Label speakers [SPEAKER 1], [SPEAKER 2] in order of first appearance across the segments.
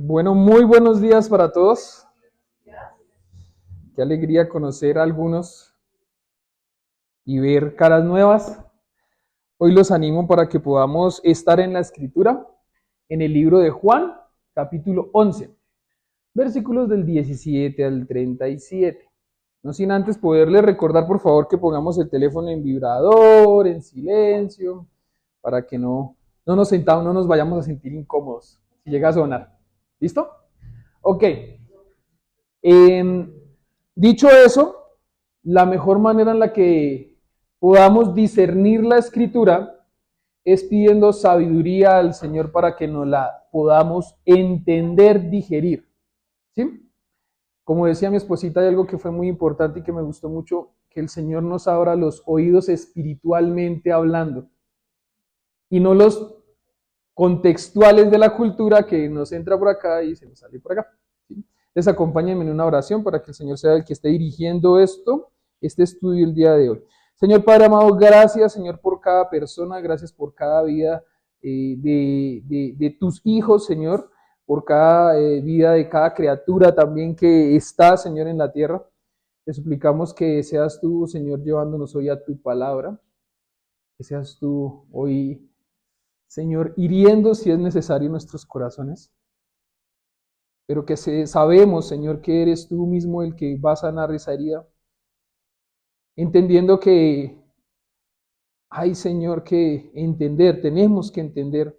[SPEAKER 1] Bueno, muy buenos días para todos. Qué alegría conocer a algunos y ver caras nuevas. Hoy los animo para que podamos estar en la escritura, en el libro de Juan, capítulo 11, versículos del 17 al 37. No sin antes poderles recordar, por favor, que pongamos el teléfono en vibrador, en silencio, para que no nos sentamos, no nos vayamos a sentir incómodos si llega a sonar. ¿Listo? Ok. Eh, Dicho eso, la mejor manera en la que podamos discernir la escritura es pidiendo sabiduría al Señor para que nos la podamos entender, digerir. ¿Sí? Como decía mi esposita, hay algo que fue muy importante y que me gustó mucho, que el Señor nos abra los oídos espiritualmente hablando y no los contextuales de la cultura que nos entra por acá y se nos sale por acá. ¿Sí? Entonces acompáñenme en una oración para que el Señor sea el que esté dirigiendo este estudio el día de hoy. Señor Padre amado, gracias Señor por cada persona, gracias por cada vida de tus hijos, Señor, por cada vida de cada criatura también que está, Señor, en la tierra. Te suplicamos que seas tú, Señor, llevándonos hoy a tu palabra, que seas tú hoy, Señor, hiriendo si es necesario nuestros corazones, pero que sabemos, Señor, que eres tú mismo el que va a sanar esa herida, entendiendo que hay, Señor, que entender, tenemos que entender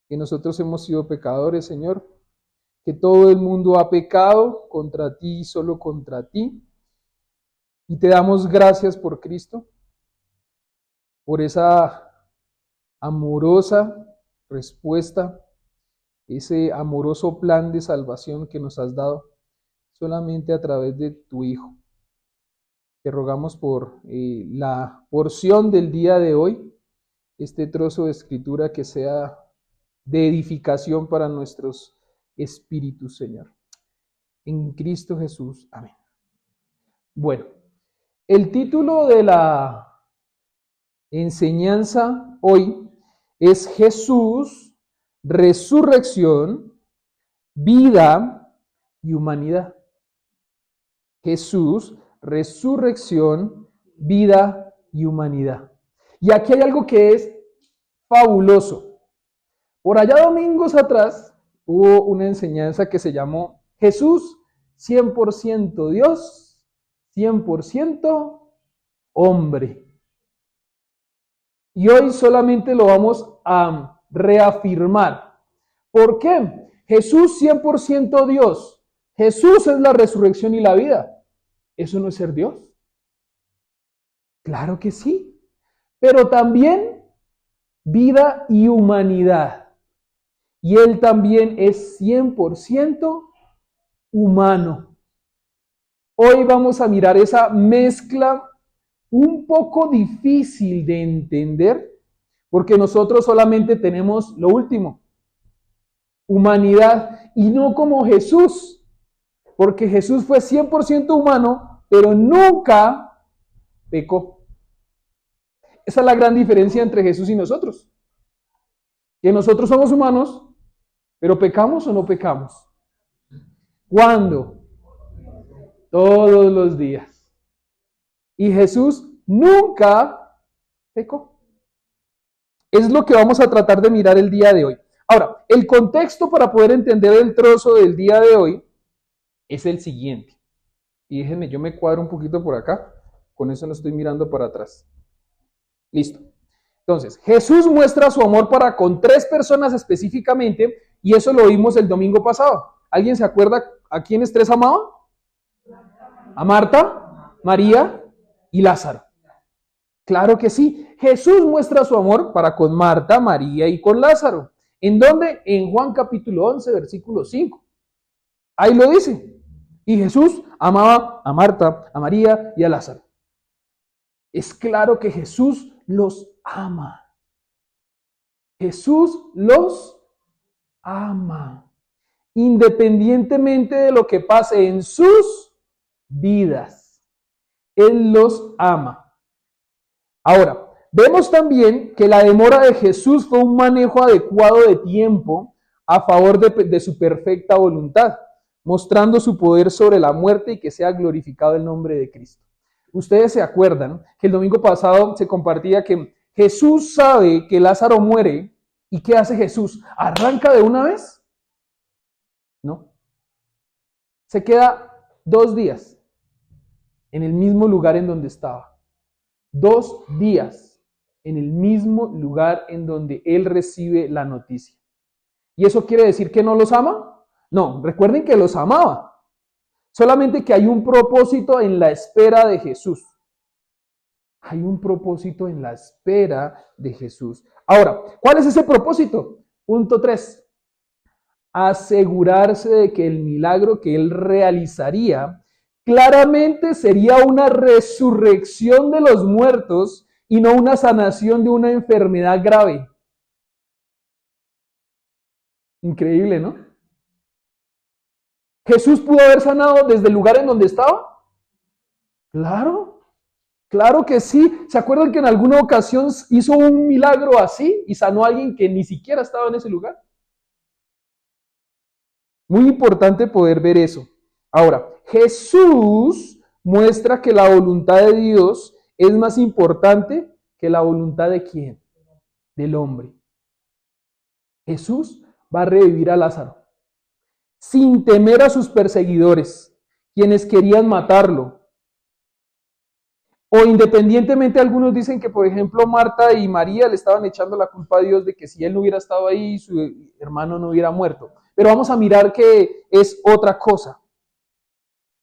[SPEAKER 1] que nosotros hemos sido pecadores, Señor, que todo el mundo ha pecado contra ti y solo contra ti, y te damos gracias por Cristo, por esa amorosa respuesta, ese amoroso plan de salvación que nos has dado solamente a través de tu Hijo. Te rogamos por la porción del día de hoy, este trozo de escritura que sea de edificación para nuestros espíritus, Señor. En Cristo Jesús. Amén. Bueno, el título de la enseñanza hoy es Jesús, resurrección, vida y humanidad. Jesús, resurrección, vida y humanidad. Y aquí hay algo que es fabuloso. Por allá domingos atrás hubo una enseñanza que se llamó Jesús 100% Dios, 100% hombre. Y hoy solamente lo vamos a reafirmar. ¿Por qué? Jesús 100% Dios. Jesús es la resurrección y la vida. ¿Eso no es ser Dios? Claro que sí. Pero también vida y humanidad. Y Él también es 100% humano. Hoy vamos a mirar esa mezcla un poco difícil de entender, porque nosotros solamente tenemos lo último, humanidad, y no como Jesús, porque Jesús fue 100% humano, pero nunca pecó. Esa es la gran diferencia entre Jesús y nosotros, que nosotros somos humanos, pero ¿pecamos o no pecamos? ¿Cuándo? Todos los días. Y Jesús nunca pecó. Es lo que vamos a tratar de mirar el día de hoy. Ahora, el contexto para poder entender el trozo del día de hoy es el siguiente. Y déjenme, yo me cuadro un poquito por acá. Con eso no estoy mirando para atrás. Listo. Entonces, Jesús muestra su amor para con 3 personas específicamente, y eso lo vimos el domingo pasado. ¿Alguien se acuerda a quiénes 3 amaba? A Marta, María y Lázaro. Claro que sí. Jesús muestra su amor para con Marta, María y con Lázaro. ¿En dónde? En Juan capítulo 11, versículo 5. Ahí lo dice. Y Jesús amaba a Marta, a María y a Lázaro. Es claro que Jesús los ama. Jesús los ama. Independientemente de lo que pase en sus vidas. Él los ama. Ahora, vemos también que la demora de Jesús fue un manejo adecuado de tiempo, a favor de su perfecta voluntad, mostrando su poder sobre la muerte y que sea glorificado el nombre de Cristo. Ustedes se acuerdan que el domingo pasado se compartía que Jesús sabe que Lázaro muere, ¿y qué hace Jesús? ¿Arranca de una vez? No. Se queda 2 días en el mismo lugar en donde estaba. 2 días en el mismo lugar en donde él recibe la noticia. ¿Y eso quiere decir que no los ama? No, recuerden que los amaba. Solamente que hay un propósito en la espera de Jesús. Hay un propósito en la espera de Jesús. Ahora, ¿cuál es ese propósito? Punto 3. Asegurarse de que el milagro que él realizaría claramente sería una resurrección de los muertos y no una sanación de una enfermedad grave. Increíble, ¿no? ¿Jesús pudo haber sanado desde el lugar en donde estaba? Claro, claro que sí. ¿Se acuerdan que en alguna ocasión hizo un milagro así y sanó a alguien que ni siquiera estaba en ese lugar? Muy importante poder ver eso. Ahora, Jesús muestra que la voluntad de Dios es más importante que la voluntad de ¿quién? Del hombre. Jesús va a revivir a Lázaro sin temer a sus perseguidores, quienes querían matarlo. O independientemente, algunos dicen que, por ejemplo, Marta y María le estaban echando la culpa a Dios de que si él no hubiera estado ahí, su hermano no hubiera muerto. Pero vamos a mirar que es otra cosa.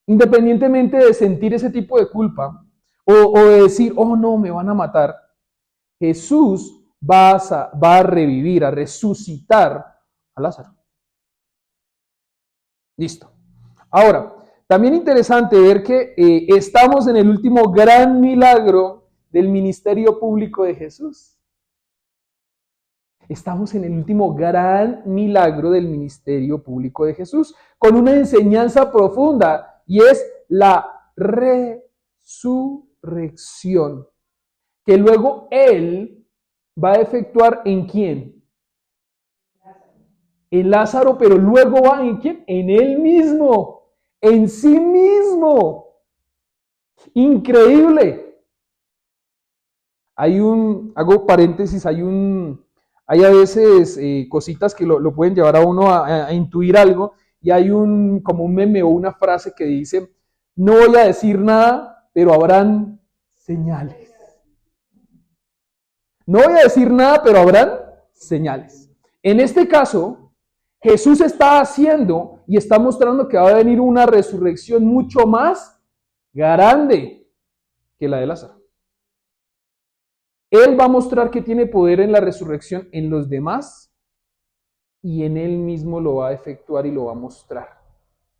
[SPEAKER 1] Independientemente de sentir ese tipo de culpa o de decir, oh no, me van a matar, Jesús va a revivir, a resucitar a Lázaro. Listo. Ahora, también interesante ver que estamos en el último gran milagro del ministerio público de Jesús. Estamos en el último gran milagro del ministerio público de Jesús, con una enseñanza profunda, y es la resurrección, que luego Él va a efectuar ¿en quién? En Lázaro, pero luego va ¿en quién? En Él mismo, en sí mismo. Increíble. Hago paréntesis, hay a veces cositas que lo pueden llevar a uno a intuir algo, y hay como un meme o una frase que dice, no voy a decir nada, pero habrán señales. No voy a decir nada, pero habrán señales. En este caso, Jesús está haciendo y está mostrando que va a venir una resurrección mucho más grande que la de Lázaro. Él va a mostrar que tiene poder en la resurrección en los demás y en Él mismo lo va a efectuar y lo va a mostrar.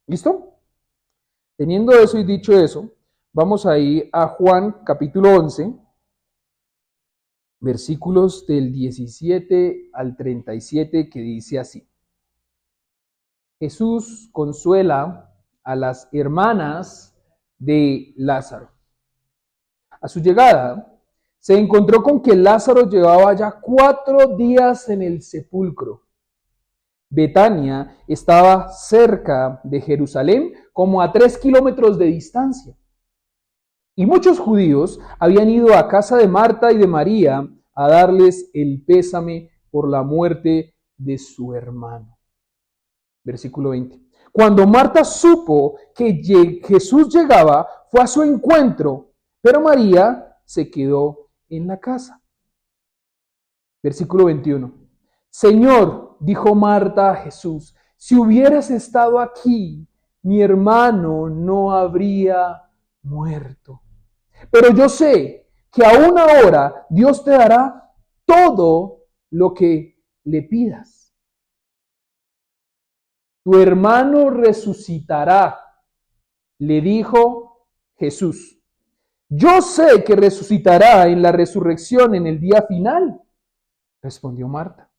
[SPEAKER 1] ¿Listo? Teniendo eso y dicho eso, vamos a ir a Juan capítulo 11, versículos del 17 al 37, que dice así. Jesús consuela a las hermanas de Lázaro. A su llegada, se encontró con que Lázaro llevaba ya 4 días en el sepulcro. Betania estaba cerca de Jerusalén, como a 3 kilómetros de distancia. Y muchos judíos habían ido a casa de Marta y de María a darles el pésame por la muerte de su hermano. Versículo 20. Cuando Marta supo que Jesús llegaba, fue a su encuentro, pero María se quedó en la casa. Versículo 21. Señor, dijo Marta a Jesús, si hubieras estado aquí, mi hermano no habría muerto. Pero yo sé que aún ahora Dios te dará todo lo que le pidas. Tu hermano resucitará, le dijo Jesús. Yo sé que resucitará en la resurrección en el día final, respondió Marta.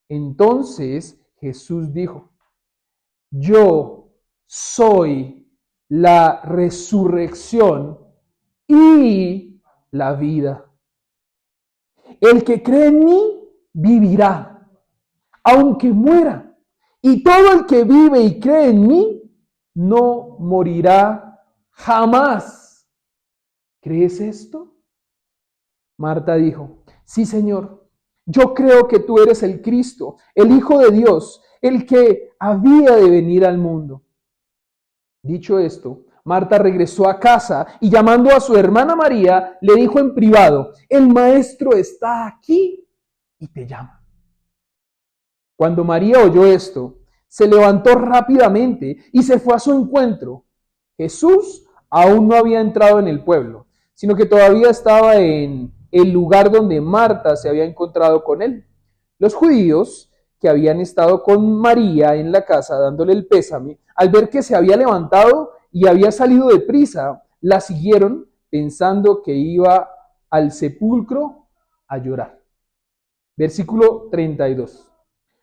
[SPEAKER 1] Entonces Jesús dijo, yo soy la resurrección y la vida. El que cree en mí vivirá, aunque muera. Y todo el que vive y cree en mí no morirá jamás. ¿Crees esto? Marta dijo, sí, Señor, yo creo que tú eres el Cristo, el Hijo de Dios, el que había de venir al mundo. Dicho esto, Marta regresó a casa y llamando a su hermana María, le dijo en privado, el maestro está aquí y te llama. Cuando María oyó esto, se levantó rápidamente y se fue a su encuentro. Jesús aún no había entrado en el pueblo, sino que todavía estaba en el lugar donde Marta se había encontrado con él. Los judíos que habían estado con María en la casa dándole el pésame, al ver que se había levantado y había salido deprisa, la siguieron pensando que iba al sepulcro a llorar. Versículo 32.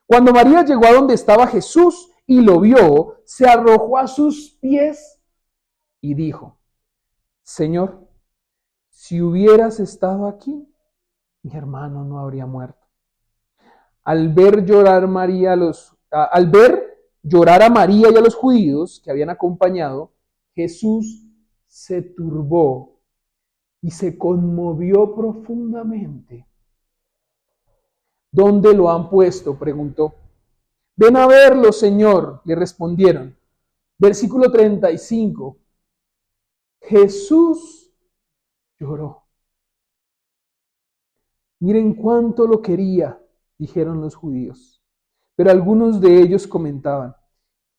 [SPEAKER 1] Cuando María llegó a donde estaba Jesús y lo vio, se arrojó a sus pies y dijo, Señor, si hubieras estado aquí, mi hermano no habría muerto. Al ver llorar a María y a los judíos que habían acompañado, Jesús se turbó y se conmovió profundamente. ¿Dónde lo han puesto?, preguntó. Ven a verlo, Señor, le respondieron. Versículo 35. Jesús lloró. Miren cuánto lo quería, dijeron los judíos. Pero algunos de ellos comentaban,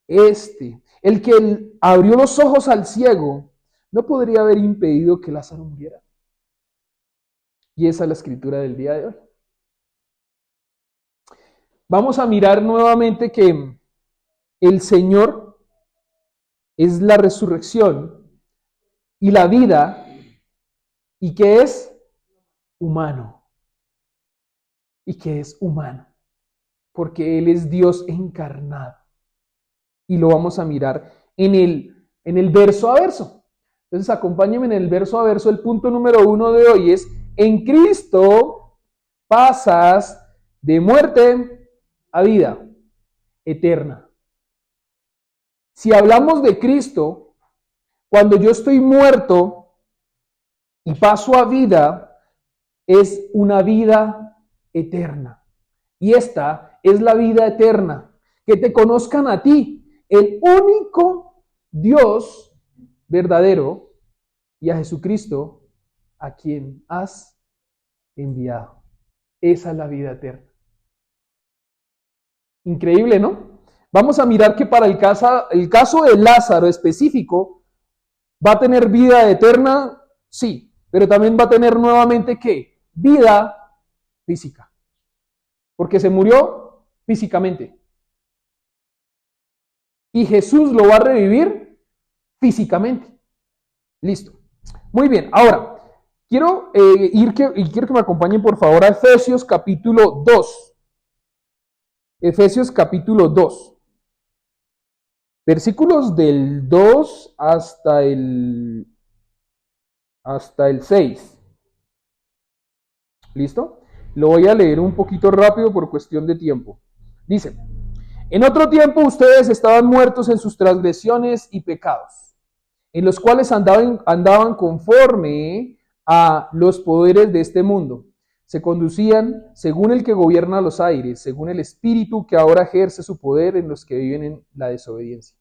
[SPEAKER 1] el que abrió los ojos al ciego, no podría haber impedido que Lázaro muriera. Y esa es la escritura del día de hoy. Vamos a mirar nuevamente que el Señor es la resurrección y la vida y que es humano. Y que es humano. Porque Él es Dios encarnado. Y lo vamos a mirar en el verso a verso. Entonces acompáñenme en el verso a verso. El punto número 1 de hoy es, en Cristo pasas de muerte a vida eterna. Si hablamos de Cristo, cuando yo estoy muerto y paso a vida, es una vida eterna. Y esta es la vida eterna, que te conozcan a ti, el único Dios verdadero, y a Jesucristo, a quien has enviado. Esa es la vida eterna. Increíble, ¿no? Vamos a mirar que para el caso de Lázaro específico, ¿va a tener vida eterna? Sí, pero también va a tener nuevamente, ¿qué? Vida física. Porque se murió físicamente. Y Jesús lo va a revivir físicamente. Listo. Muy bien, ahora, quiero que me acompañen por favor a Efesios capítulo 2. Efesios capítulo 2. Versículos del 2 hasta el 6. ¿Listo? Lo voy a leer un poquito rápido por cuestión de tiempo. Dice, en otro tiempo ustedes estaban muertos en sus transgresiones y pecados, en los cuales andaban conforme a los poderes de este mundo. Se conducían según el que gobierna los aires, según el espíritu que ahora ejerce su poder en los que viven en la desobediencia.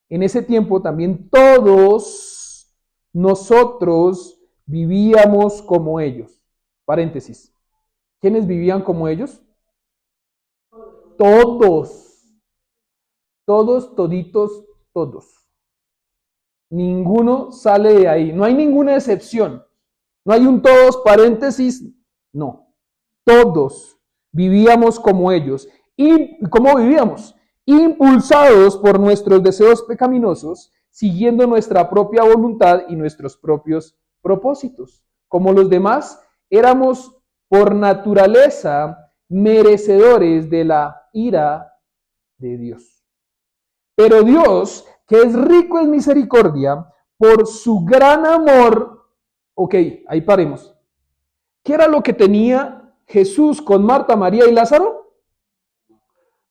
[SPEAKER 1] En ese tiempo también todos nosotros vivíamos como ellos. Paréntesis. ¿Quiénes vivían como ellos? Todos. Todos, toditos, todos. Ninguno sale de ahí. No hay ninguna excepción. No hay un todos, paréntesis. No. Todos vivíamos como ellos. ¿Y cómo vivíamos? Impulsados por nuestros deseos pecaminosos, siguiendo nuestra propia voluntad y nuestros propios propósitos. Como los demás, éramos por naturaleza merecedores de la ira de Dios. Pero Dios, que es rico en misericordia, por su gran amor, ok, ahí paremos. ¿Qué era lo que tenía Jesús con Marta, María y Lázaro?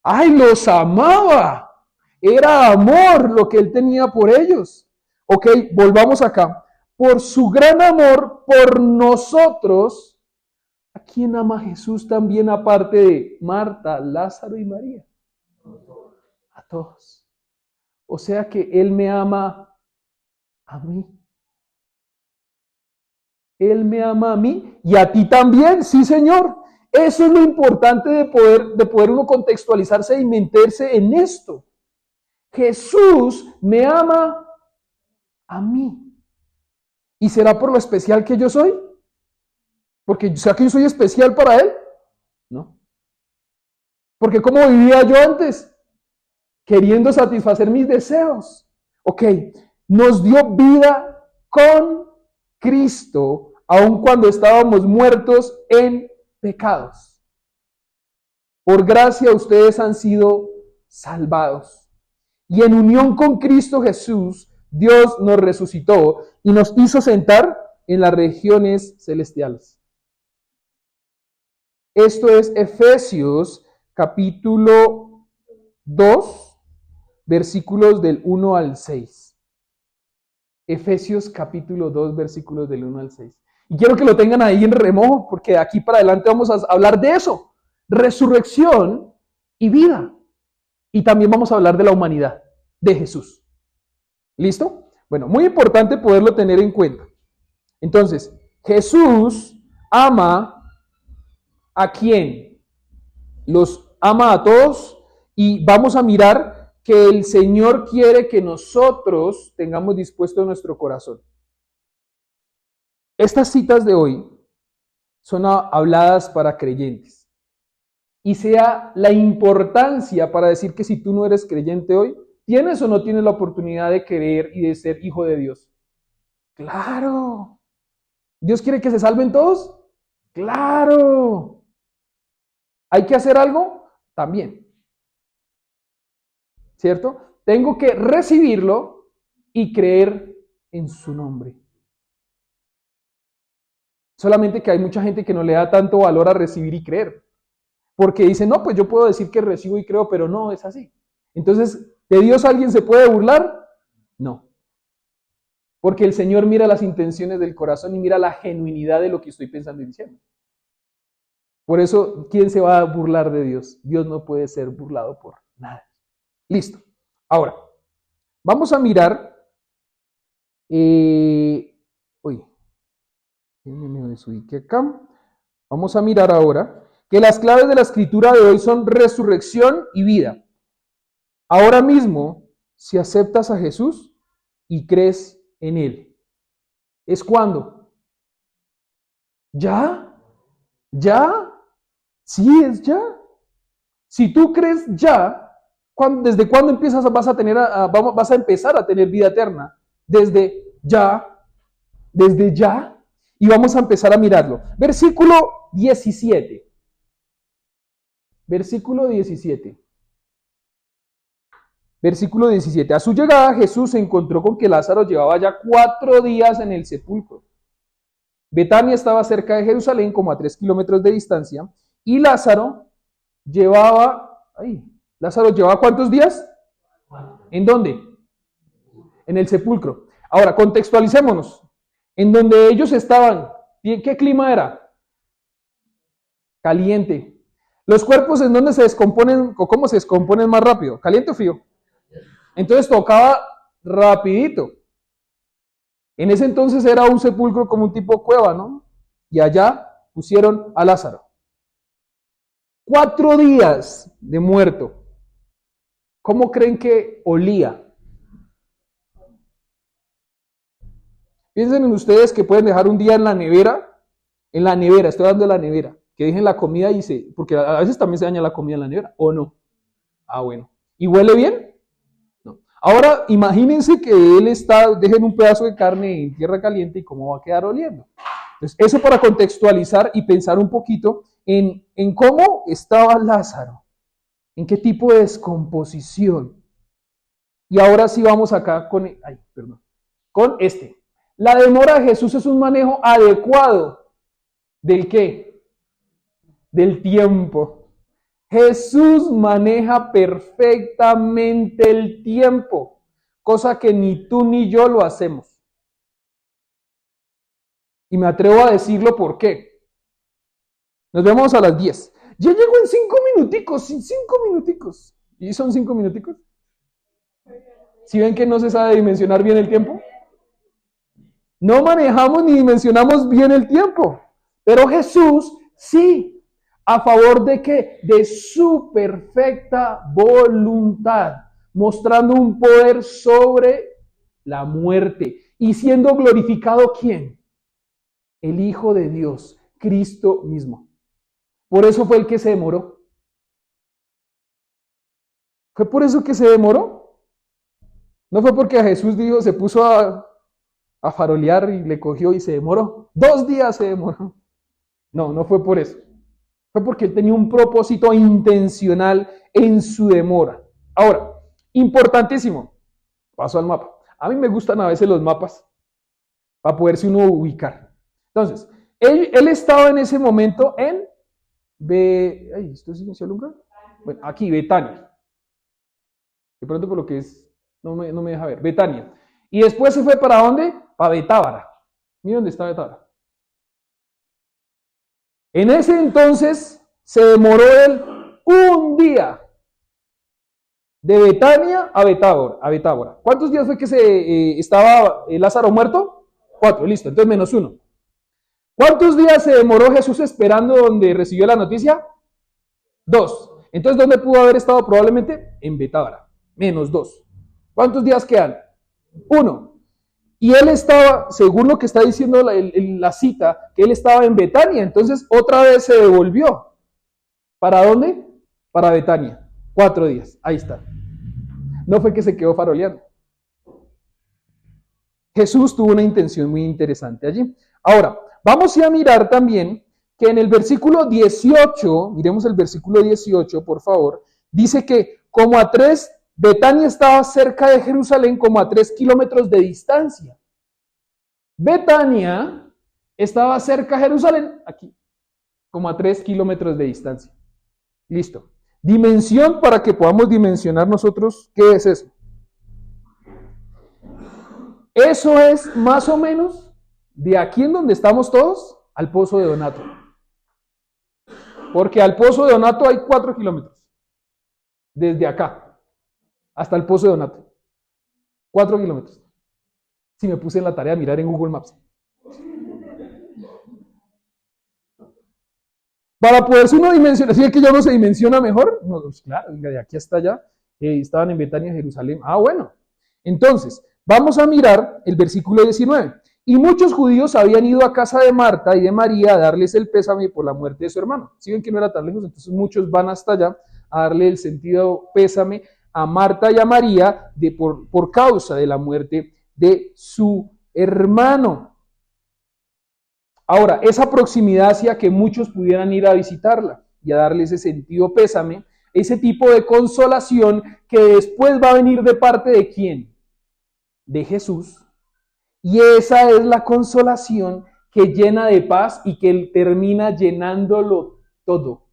[SPEAKER 1] ¡Ay, los amaba! Era amor lo que él tenía por ellos. Ok, volvamos acá. Por su gran amor por nosotros, ¿a quién ama Jesús también aparte de Marta, Lázaro y María? A todos. O sea que Él me ama a mí. Él me ama a mí y a ti también, sí, Señor. Eso es lo importante de poder uno contextualizarse y meterse en esto. Jesús me ama a mí. ¿Y será por lo especial que yo soy? Porque ¿será que yo soy especial para Él? No. Porque ¿cómo vivía yo antes? Queriendo satisfacer mis deseos. Ok, nos dio vida con Cristo, aun cuando estábamos muertos en pecados. Por gracia ustedes han sido salvados. Y en unión con Cristo Jesús, Dios nos resucitó y nos hizo sentar en las regiones celestiales. Esto es Efesios capítulo 2, versículos del 1 al 6. Efesios capítulo 2, versículos del 1 al 6. Y quiero que lo tengan ahí en remojo, porque de aquí para adelante vamos a hablar de eso. Resurrección y vida. Y también vamos a hablar de la humanidad, de Jesús. ¿Listo? Bueno, muy importante poderlo tener en cuenta. Entonces, Jesús ama ¿a quién? Los ama a todos y vamos a mirar que el Señor quiere que nosotros tengamos dispuesto nuestro corazón. Estas citas de hoy son habladas para creyentes. Y sea la importancia para decir que si tú no eres creyente hoy, ¿tienes o no tienes la oportunidad de creer y de ser hijo de Dios? ¡Claro! ¿Dios quiere que se salven todos? ¡Claro! ¿Hay que hacer algo? También. ¿Cierto? Tengo que recibirlo y creer en su nombre. Solamente que hay mucha gente que no le da tanto valor a recibir y creer. Porque dice, no, pues yo puedo decir que recibo y creo, pero no es así. Entonces, ¿de Dios alguien se puede burlar? No. Porque el Señor mira las intenciones del corazón y mira la genuinidad de lo que estoy pensando y diciendo. Por eso, ¿quién se va a burlar de Dios? Dios no puede ser burlado por nada. Listo. Ahora, vamos a mirar. Me desubiqué acá. Vamos a mirar ahora que las claves de la escritura de hoy son resurrección y vida. Ahora mismo, si aceptas a Jesús y crees en Él, ¿es cuándo? ¿Ya? ¿Ya? Sí, es ya. Si tú crees ya, ¿desde cuándo vas a empezar a tener vida eterna? Desde ya. Y vamos a empezar a mirarlo. Versículo 17. Versículo 17. Versículo 17. A su llegada Jesús se encontró con que Lázaro llevaba ya 4 días en el sepulcro. Betania estaba cerca de Jerusalén, como a 3 kilómetros de distancia, y Lázaro llevaba ¿cuántos días? ¿En dónde? En el sepulcro. Ahora, contextualicémonos. En donde ellos estaban, ¿qué clima era? Caliente. ¿Los cuerpos en dónde se descomponen o cómo se descomponen más rápido? ¿Caliente o frío? Entonces tocaba rapidito. En ese entonces era un sepulcro como un tipo cueva, ¿no? Y allá pusieron a Lázaro. 4 días de muerto. ¿Cómo creen que olía? Piensen en ustedes que pueden dejar un día en la nevera, estoy hablando de la nevera, que dejen la comida porque a veces también se daña la comida en la nevera, ¿o no? Ah, bueno. ¿Y huele bien? No. Ahora, imagínense que dejen un pedazo de carne en tierra caliente y cómo va a quedar oliendo. Entonces, eso para contextualizar y pensar un poquito en cómo estaba Lázaro, en qué tipo de descomposición. Y ahora sí vamos acá con este. La demora de Jesús es un manejo adecuado ¿del qué? Del tiempo. Jesús maneja perfectamente el tiempo, cosa que ni tú ni yo lo hacemos. Y me atrevo a decirlo por qué. Nos vemos a las 10. Ya llego en 5 minuticos, ¿Y son 5 minuticos? ¿Sí ven que no se sabe dimensionar bien el tiempo? No manejamos ni dimensionamos bien el tiempo. Pero Jesús sí. ¿A favor de qué? De su perfecta voluntad, mostrando un poder sobre la muerte. Y siendo glorificado, ¿quién? El Hijo de Dios, Cristo mismo. Por eso fue el que se demoró. ¿Fue por eso que se demoró? No fue porque a Jesús dijo, se puso a farolear y le cogió y se demoró. 2 días se demoró. No, no fue por eso. Fue porque él tenía un propósito intencional en su demora. Ahora, importantísimo, paso al mapa. A mí me gustan a veces los mapas para poderse uno ubicar. Entonces, él estaba en ese momento en ¿esto se alumbra? Bueno, aquí, Betania. De pronto por lo que es, no me deja ver, Betania. Y después se fue ¿para dónde? Para Betábara. Mira dónde está Betábara. En ese entonces se demoró él 1 día de Betania a Betábara. ¿Cuántos días fue que estaba Lázaro muerto? 4, listo, entonces -1. ¿Cuántos días se demoró Jesús esperando donde recibió la noticia? 2. Entonces, ¿dónde pudo haber estado probablemente? En Betábara, -2. ¿Cuántos días quedan? 1. Y él estaba, según lo que está diciendo la cita, que él estaba en Betania. Entonces, otra vez se devolvió. ¿Para dónde? Para Betania. 4 días. Ahí está. No fue que se quedó faroleando. Jesús tuvo una intención muy interesante allí. Ahora, vamos a mirar también que en el versículo 18, miremos el versículo 18, por favor, dice que Betania estaba cerca de Jerusalén como a 3 kilómetros de distancia. Betania estaba cerca de Jerusalén, aquí, como a 3 kilómetros de distancia. Listo. Dimensión para que podamos dimensionar nosotros qué es eso. Eso es más o menos de aquí en donde estamos todos al Pozo de Donato. Porque al Pozo de Donato hay 4 kilómetros. Desde acá hasta el Pozo de Donato. 4 kilómetros. Si me puse en la tarea de mirar en Google Maps. Para poderse uno dimensionar, ¿sí es que ya no se dimensiona mejor? No, pues claro, de aquí hasta allá, estaban en Betania, Jerusalén. Ah, bueno. Entonces, vamos a mirar el versículo 19. Y muchos judíos habían ido a casa de Marta y de María a darles el pésame por la muerte de su hermano. Si ven que no era tan lejos, entonces muchos van hasta allá a darle el sentido pésame a Marta y a María por causa de la muerte de su hermano. Ahora, esa proximidad hacía que muchos pudieran ir a visitarla y a darle ese sentido pésame, ese tipo de consolación que después va a venir de parte de ¿quién? De Jesús. Y esa es la consolación que llena de paz y que termina llenándolo todo.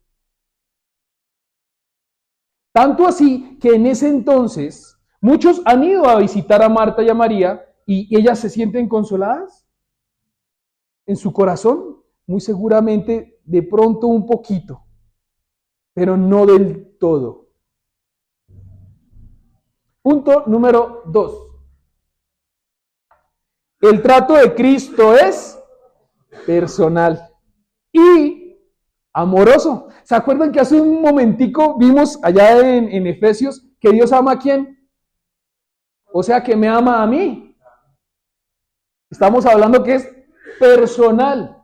[SPEAKER 1] Tanto así que en ese entonces muchos han ido a visitar a Marta y a María y ellas se sienten consoladas. En su corazón, muy seguramente, de pronto un poquito, pero no del todo. Punto número 2. El trato de Cristo es personal y amoroso. ¿Se acuerdan que hace un momentico vimos allá en Efesios que Dios ama a quién? O sea, que me ama a mí. Estamos hablando que es personal.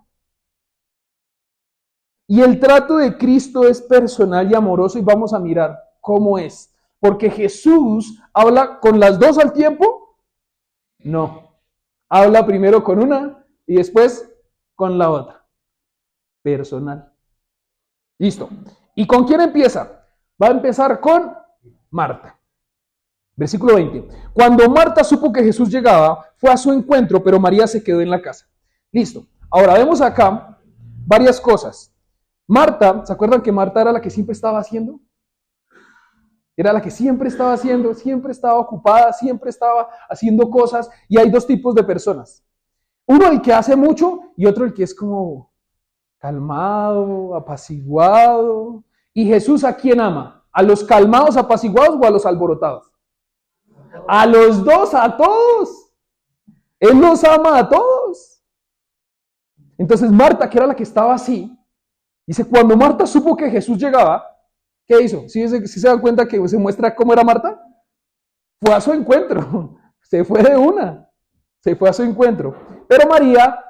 [SPEAKER 1] Y el trato de Cristo es personal y amoroso y vamos a mirar cómo es. Porque Jesús habla con las dos al tiempo. No. Habla primero con una y después con la otra. Personal. Listo. ¿Y con quién empieza? Va a empezar con Marta. Versículo 20. Cuando Marta supo que Jesús llegaba, fue a su encuentro, pero María se quedó en la casa. Listo. Ahora vemos acá varias cosas. Marta, ¿se acuerdan que Marta era la que siempre estaba haciendo? Era la que siempre estaba haciendo, siempre estaba ocupada, siempre estaba haciendo cosas. Y hay dos tipos de personas. Uno el que hace mucho y otro el que es como calmado, apaciguado. ¿Y Jesús a quién ama? ¿A los calmados, apaciguados o a los alborotados? A los dos, a todos. Él los ama a todos. Entonces Marta, que era la que estaba así, dice, cuando Marta supo que Jesús llegaba, ¿qué hizo? ¿Sí se dan cuenta que se muestra cómo era Marta? Fue a su encuentro. Se fue de una. Se fue a su encuentro. Pero María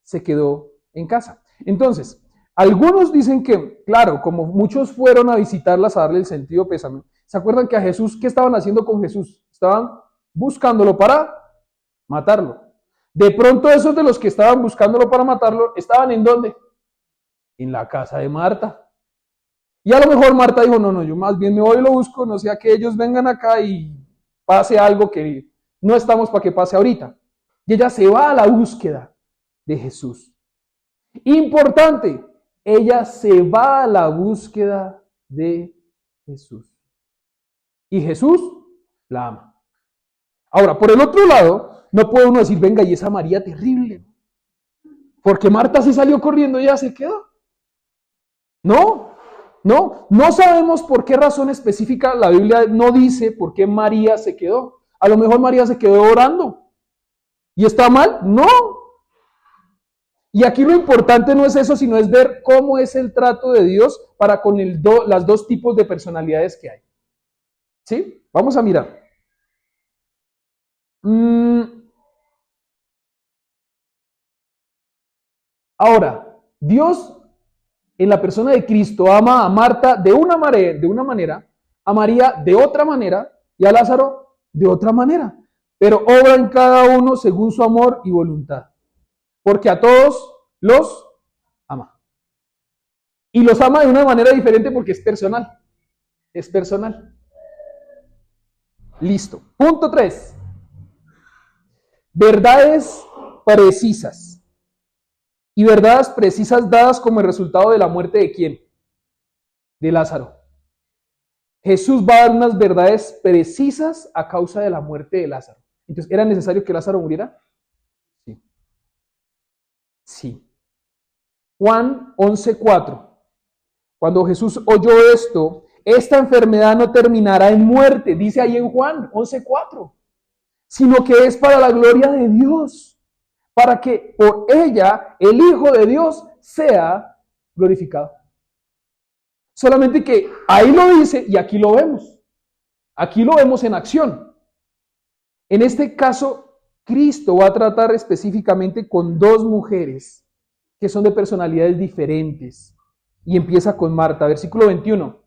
[SPEAKER 1] se quedó en casa. Entonces, algunos dicen que, claro, como muchos fueron a visitarlas a darle el sentido pésame, ¿se acuerdan que a Jesús, qué estaban haciendo con Jesús? Estaban buscándolo para matarlo. De pronto esos de los que estaban buscándolo para matarlo, ¿estaban en dónde? En la casa de Marta. Y a lo mejor Marta dijo, no, yo más bien me voy y lo busco, no sea que ellos vengan acá y pase algo que no estamos para que pase ahorita. Y ella se va a la búsqueda de Jesús. Importante, ella se va a la búsqueda de Jesús. Y Jesús la ama. Ahora, por el otro lado, no puede uno decir, venga, y esa María terrible. Porque Marta se salió corriendo y ya se quedó. No sabemos por qué razón específica la Biblia no dice por qué María se quedó. A lo mejor María se quedó orando. ¿Y está mal? No. Y aquí lo importante no es eso, sino es ver cómo es el trato de Dios para con las dos tipos de personalidades que hay. ¿Sí? Vamos a mirar. Ahora, Dios en la persona de Cristo ama a Marta de una manera, a María de otra manera y a Lázaro de otra manera. Pero obra en cada uno según su amor y voluntad. Porque a todos los ama. Y los ama de una manera diferente porque es personal. Es personal. Listo. Punto 3. Verdades precisas. Y verdades precisas dadas como el resultado de la muerte de ¿quién? De Lázaro. Jesús va a dar unas verdades precisas a causa de la muerte de Lázaro. Entonces, ¿era necesario que Lázaro muriera? Sí. Sí. Juan 11:4. Cuando Jesús oyó esto, esta enfermedad no terminará en muerte, dice ahí en Juan 11:4, sino que es para la gloria de Dios, para que por ella el Hijo de Dios sea glorificado. Solamente que ahí lo dice y aquí lo vemos. Aquí lo vemos en acción. En este caso, Cristo va a tratar específicamente con dos mujeres que son de personalidades diferentes. Y empieza con Marta, versículo 21.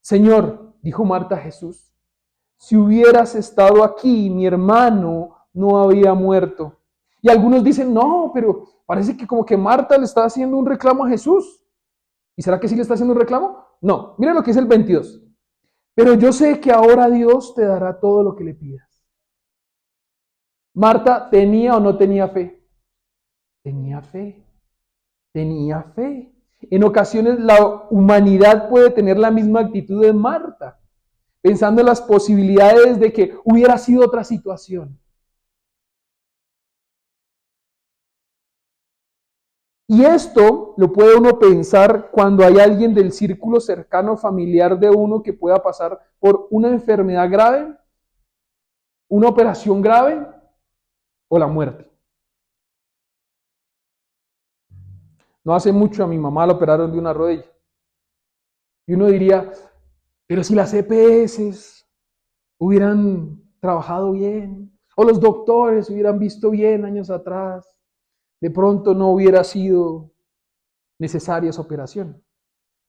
[SPEAKER 1] Señor, dijo Marta a Jesús, si hubieras estado aquí, mi hermano no habría muerto. Y algunos dicen, no, pero parece que como que Marta le está haciendo un reclamo a Jesús. ¿Y será que sí le está haciendo un reclamo? No, mira lo que dice el 22. Pero yo sé que ahora Dios te dará todo lo que le pidas. Marta, ¿tenía o no tenía fe? Tenía fe. Tenía fe. En ocasiones la humanidad puede tener la misma actitud de Marta, pensando en las posibilidades de que hubiera sido otra situación. Y esto lo puede uno pensar cuando hay alguien del círculo cercano familiar de uno que pueda pasar por una enfermedad grave, una operación grave o la muerte. No hace mucho a mi mamá la operaron de una rodilla. Y uno diría, pero si las EPS hubieran trabajado bien, o los doctores hubieran visto bien años atrás, de pronto no hubiera sido necesaria esa operación.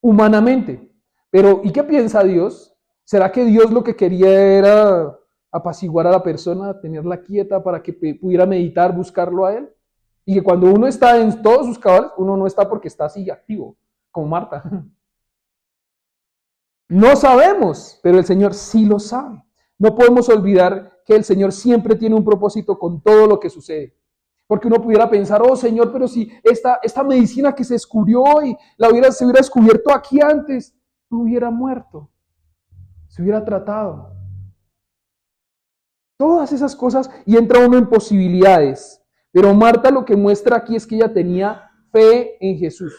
[SPEAKER 1] Humanamente. Pero, ¿y qué piensa Dios? ¿Será que Dios lo que quería era apaciguar a la persona, tenerla quieta para que pudiera meditar, buscarlo a Él? Y que cuando uno está en todos sus cabales, uno no está porque está así activo, como Marta. No sabemos, pero el Señor sí lo sabe. No podemos olvidar que el Señor siempre tiene un propósito con todo lo que sucede. Porque uno pudiera pensar, oh Señor, pero si esta medicina que se descubrió y se hubiera descubierto aquí antes, no hubiera muerto, se hubiera tratado. Todas esas cosas y entra uno en posibilidades. Pero Marta lo que muestra aquí es que ella tenía fe en Jesús.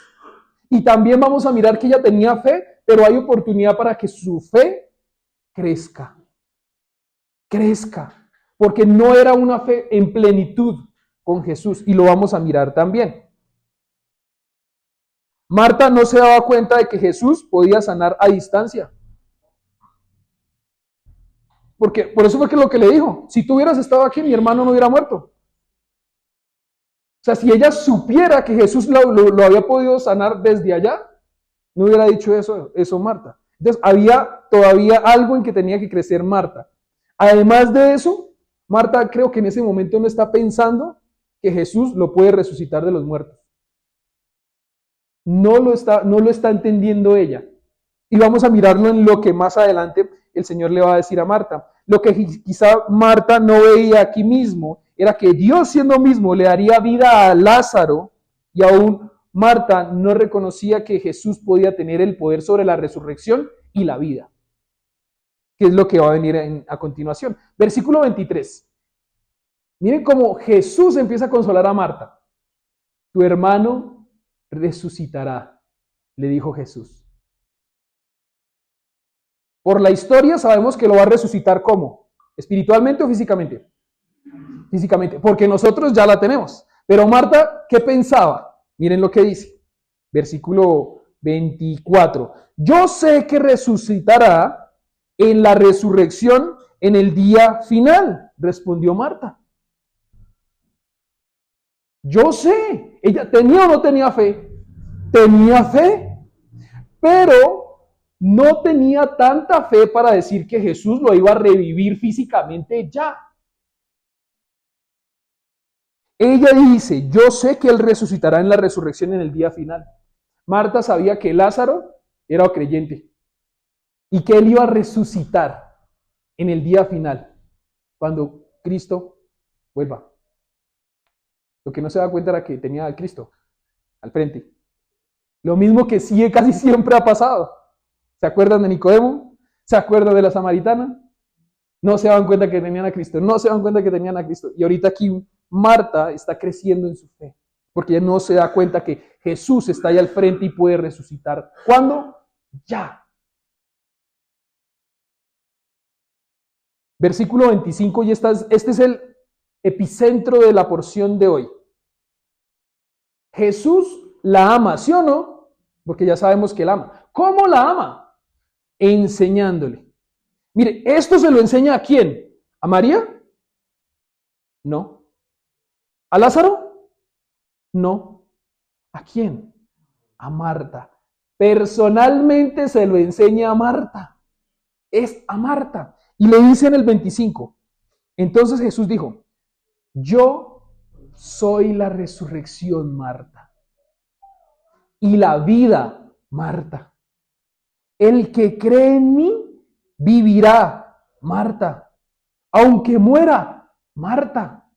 [SPEAKER 1] Y también vamos a mirar que ella tenía fe, pero hay oportunidad para que su fe crezca. Crezca. Porque no era una fe en plenitud con Jesús. Y lo vamos a mirar también. Marta no se daba cuenta de que Jesús podía sanar a distancia. Porque por eso fue que lo que le dijo, si tú hubieras estado aquí, mi hermano no hubiera muerto. O sea, si ella supiera que Jesús lo había podido sanar desde allá, no hubiera dicho eso Marta. Entonces, había todavía algo en que tenía que crecer Marta. Además de eso, Marta creo que en ese momento no está pensando que Jesús lo puede resucitar de los muertos. No lo está entendiendo ella. Y vamos a mirarlo en lo que más adelante el Señor le va a decir a Marta. Lo que quizá Marta no veía aquí mismo era que Dios siendo mismo le daría vida a Lázaro y aún Marta no reconocía que Jesús podía tener el poder sobre la resurrección y la vida. Que es lo que va a venir a continuación. Versículo 23. Miren cómo Jesús empieza a consolar a Marta. Tu hermano resucitará, le dijo Jesús. Por la historia sabemos que lo va a resucitar ¿cómo? ¿Espiritualmente o físicamente? Físicamente, porque nosotros ya la tenemos. Pero Marta, ¿qué pensaba? Miren lo que dice. Versículo 24. Yo sé que resucitará en la resurrección en el día final, respondió Marta. Yo sé. Ella tenía o no tenía fe. Tenía fe. Pero no tenía tanta fe para decir que Jesús lo iba a revivir físicamente ya. Ella dice, yo sé que Él resucitará en la resurrección en el día final. Marta sabía que Lázaro era creyente y que Él iba a resucitar en el día final, cuando Cristo vuelva. Lo que no se da cuenta era que tenía a Cristo al frente. Lo mismo que sí, casi siempre ha pasado. ¿Se acuerdan de Nicodemo? ¿Se acuerdan de la samaritana? No se dan cuenta que tenían a Cristo, no se dan cuenta que tenían a Cristo. Y ahorita aquí Marta está creciendo en su fe, porque ella no se da cuenta que Jesús está ahí al frente y puede resucitar. ¿Cuándo? Ya. Versículo 25, y este es el epicentro de la porción de hoy. Jesús la ama, ¿sí o no? Porque ya sabemos que la ama. ¿Cómo la ama? Enseñándole. Mire, ¿esto se lo enseña a quién? ¿A María? No. ¿A Lázaro? No. ¿A quién? A Marta. Personalmente se lo enseña a Marta. Es a Marta. Y le dice en el 25. Entonces Jesús dijo, yo soy la resurrección, Marta. Y la vida, Marta. El que cree en mí, vivirá, Marta. Aunque muera, Marta.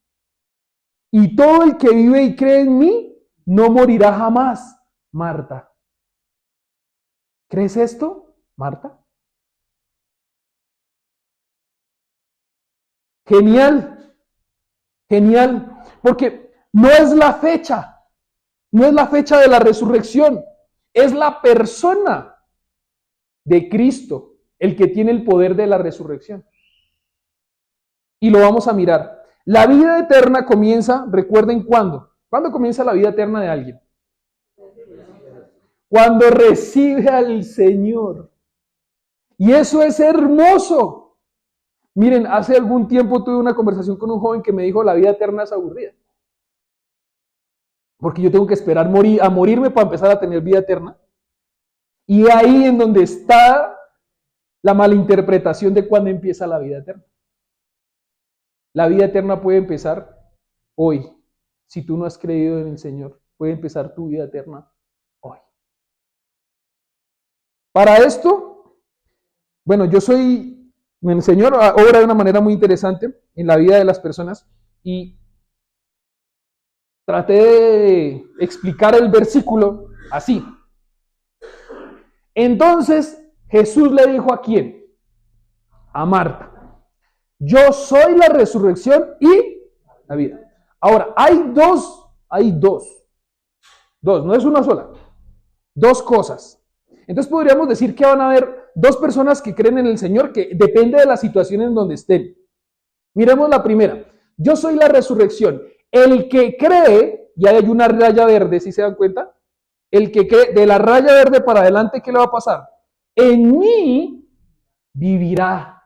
[SPEAKER 1] Y todo el que vive y cree en mí, no morirá jamás, Marta. ¿Crees esto, Marta? Genial, genial, porque no es la fecha, no es la fecha de la resurrección, es la persona de Cristo el que tiene el poder de la resurrección. Y lo vamos a mirar. La vida eterna comienza, recuerden cuándo. ¿Cuándo comienza la vida eterna de alguien? Cuando recibe al Señor. Y eso es hermoso. Miren, hace algún tiempo tuve una conversación con un joven que me dijo, la vida eterna es aburrida. Porque yo tengo que esperar a morirme para empezar a tener vida eterna. Y ahí en donde está la malinterpretación de cuándo empieza la vida eterna. La vida eterna puede empezar hoy. Si tú no has creído en el Señor, puede empezar tu vida eterna hoy. Para esto, bueno, el Señor obra de una manera muy interesante en la vida de las personas y Traté de explicar el versículo así. Entonces Jesús le dijo ¿a quién? A Marta. Yo soy la resurrección y la vida. Ahora, hay dos, no es una sola, dos cosas. Entonces podríamos decir que van a haber dos personas que creen en el Señor, que depende de la situación en donde estén. Miremos la primera. Yo soy la resurrección. El que cree, y hay una raya verde, ¿sí se dan cuenta? El que cree, de la raya verde para adelante, ¿qué le va a pasar? En mí vivirá.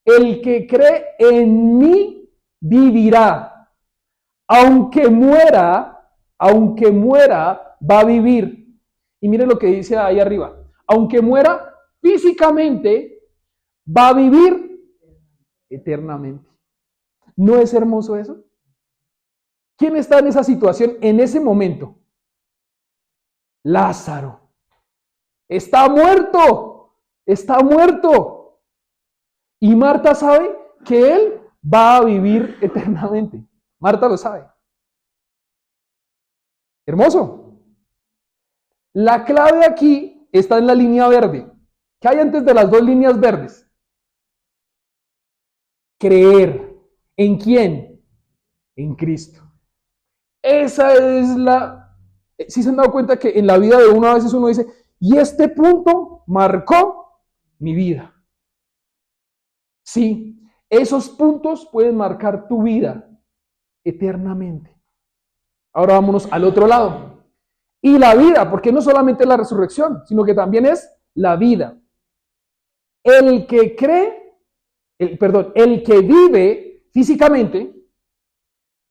[SPEAKER 1] El que cree en mí vivirá. Aunque muera, va a vivir. Y miren lo que dice ahí arriba. Aunque muera físicamente, va a vivir eternamente. ¿No es hermoso eso? ¿Quién está en esa situación en ese momento? Lázaro. Está muerto. Y Marta sabe que él va a vivir eternamente. Marta lo sabe. Hermoso. La clave aquí está en la línea verde. ¿Qué hay antes de las dos líneas verdes? Creer. ¿En quién? En Cristo. Esa es la... ¿Sí se han dado cuenta que en la vida de uno a veces uno dice, y este punto marcó mi vida? Sí, esos puntos pueden marcar tu vida eternamente. Ahora vámonos al otro lado. Y la vida, porque no solamente es la resurrección, sino que también es la vida. El que cree, el que vive físicamente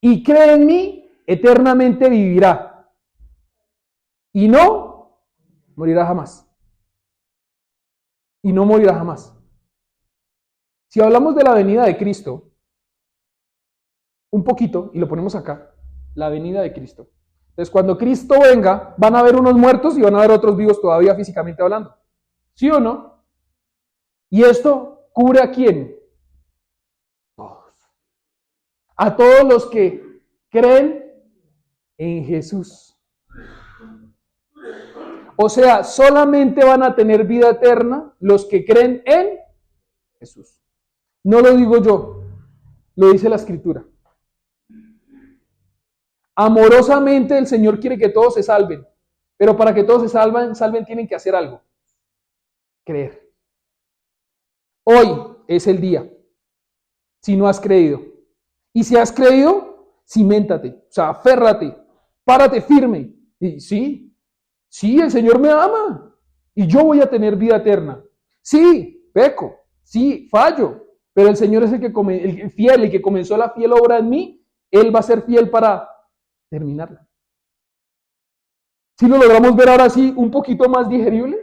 [SPEAKER 1] y cree en mí, eternamente vivirá. Y no morirá jamás. Y no morirá jamás. Si hablamos de la venida de Cristo, un poquito, y lo ponemos acá, la venida de Cristo. Entonces, cuando Cristo venga, van a haber unos muertos y van a haber otros vivos todavía físicamente hablando. ¿Sí o no? ¿Y esto cubre a quién? Todos. A todos los que creen en Jesús. O sea, solamente van a tener vida eterna los que creen en Jesús. No lo digo yo, lo dice la Escritura. Amorosamente el Señor quiere que todos se salven, pero para que todos se salven tienen que hacer algo. Creer. Hoy es el día, si no has creído. Y si has creído, ciméntate, o sea, aférrate, párate firme. Y sí, el Señor me ama y yo voy a tener vida eterna. Sí, peco, sí, fallo, pero el Señor es el que comenzó la fiel obra en mí, Él va a ser fiel para terminarla. Si lo logramos ver ahora sí un poquito más digerible,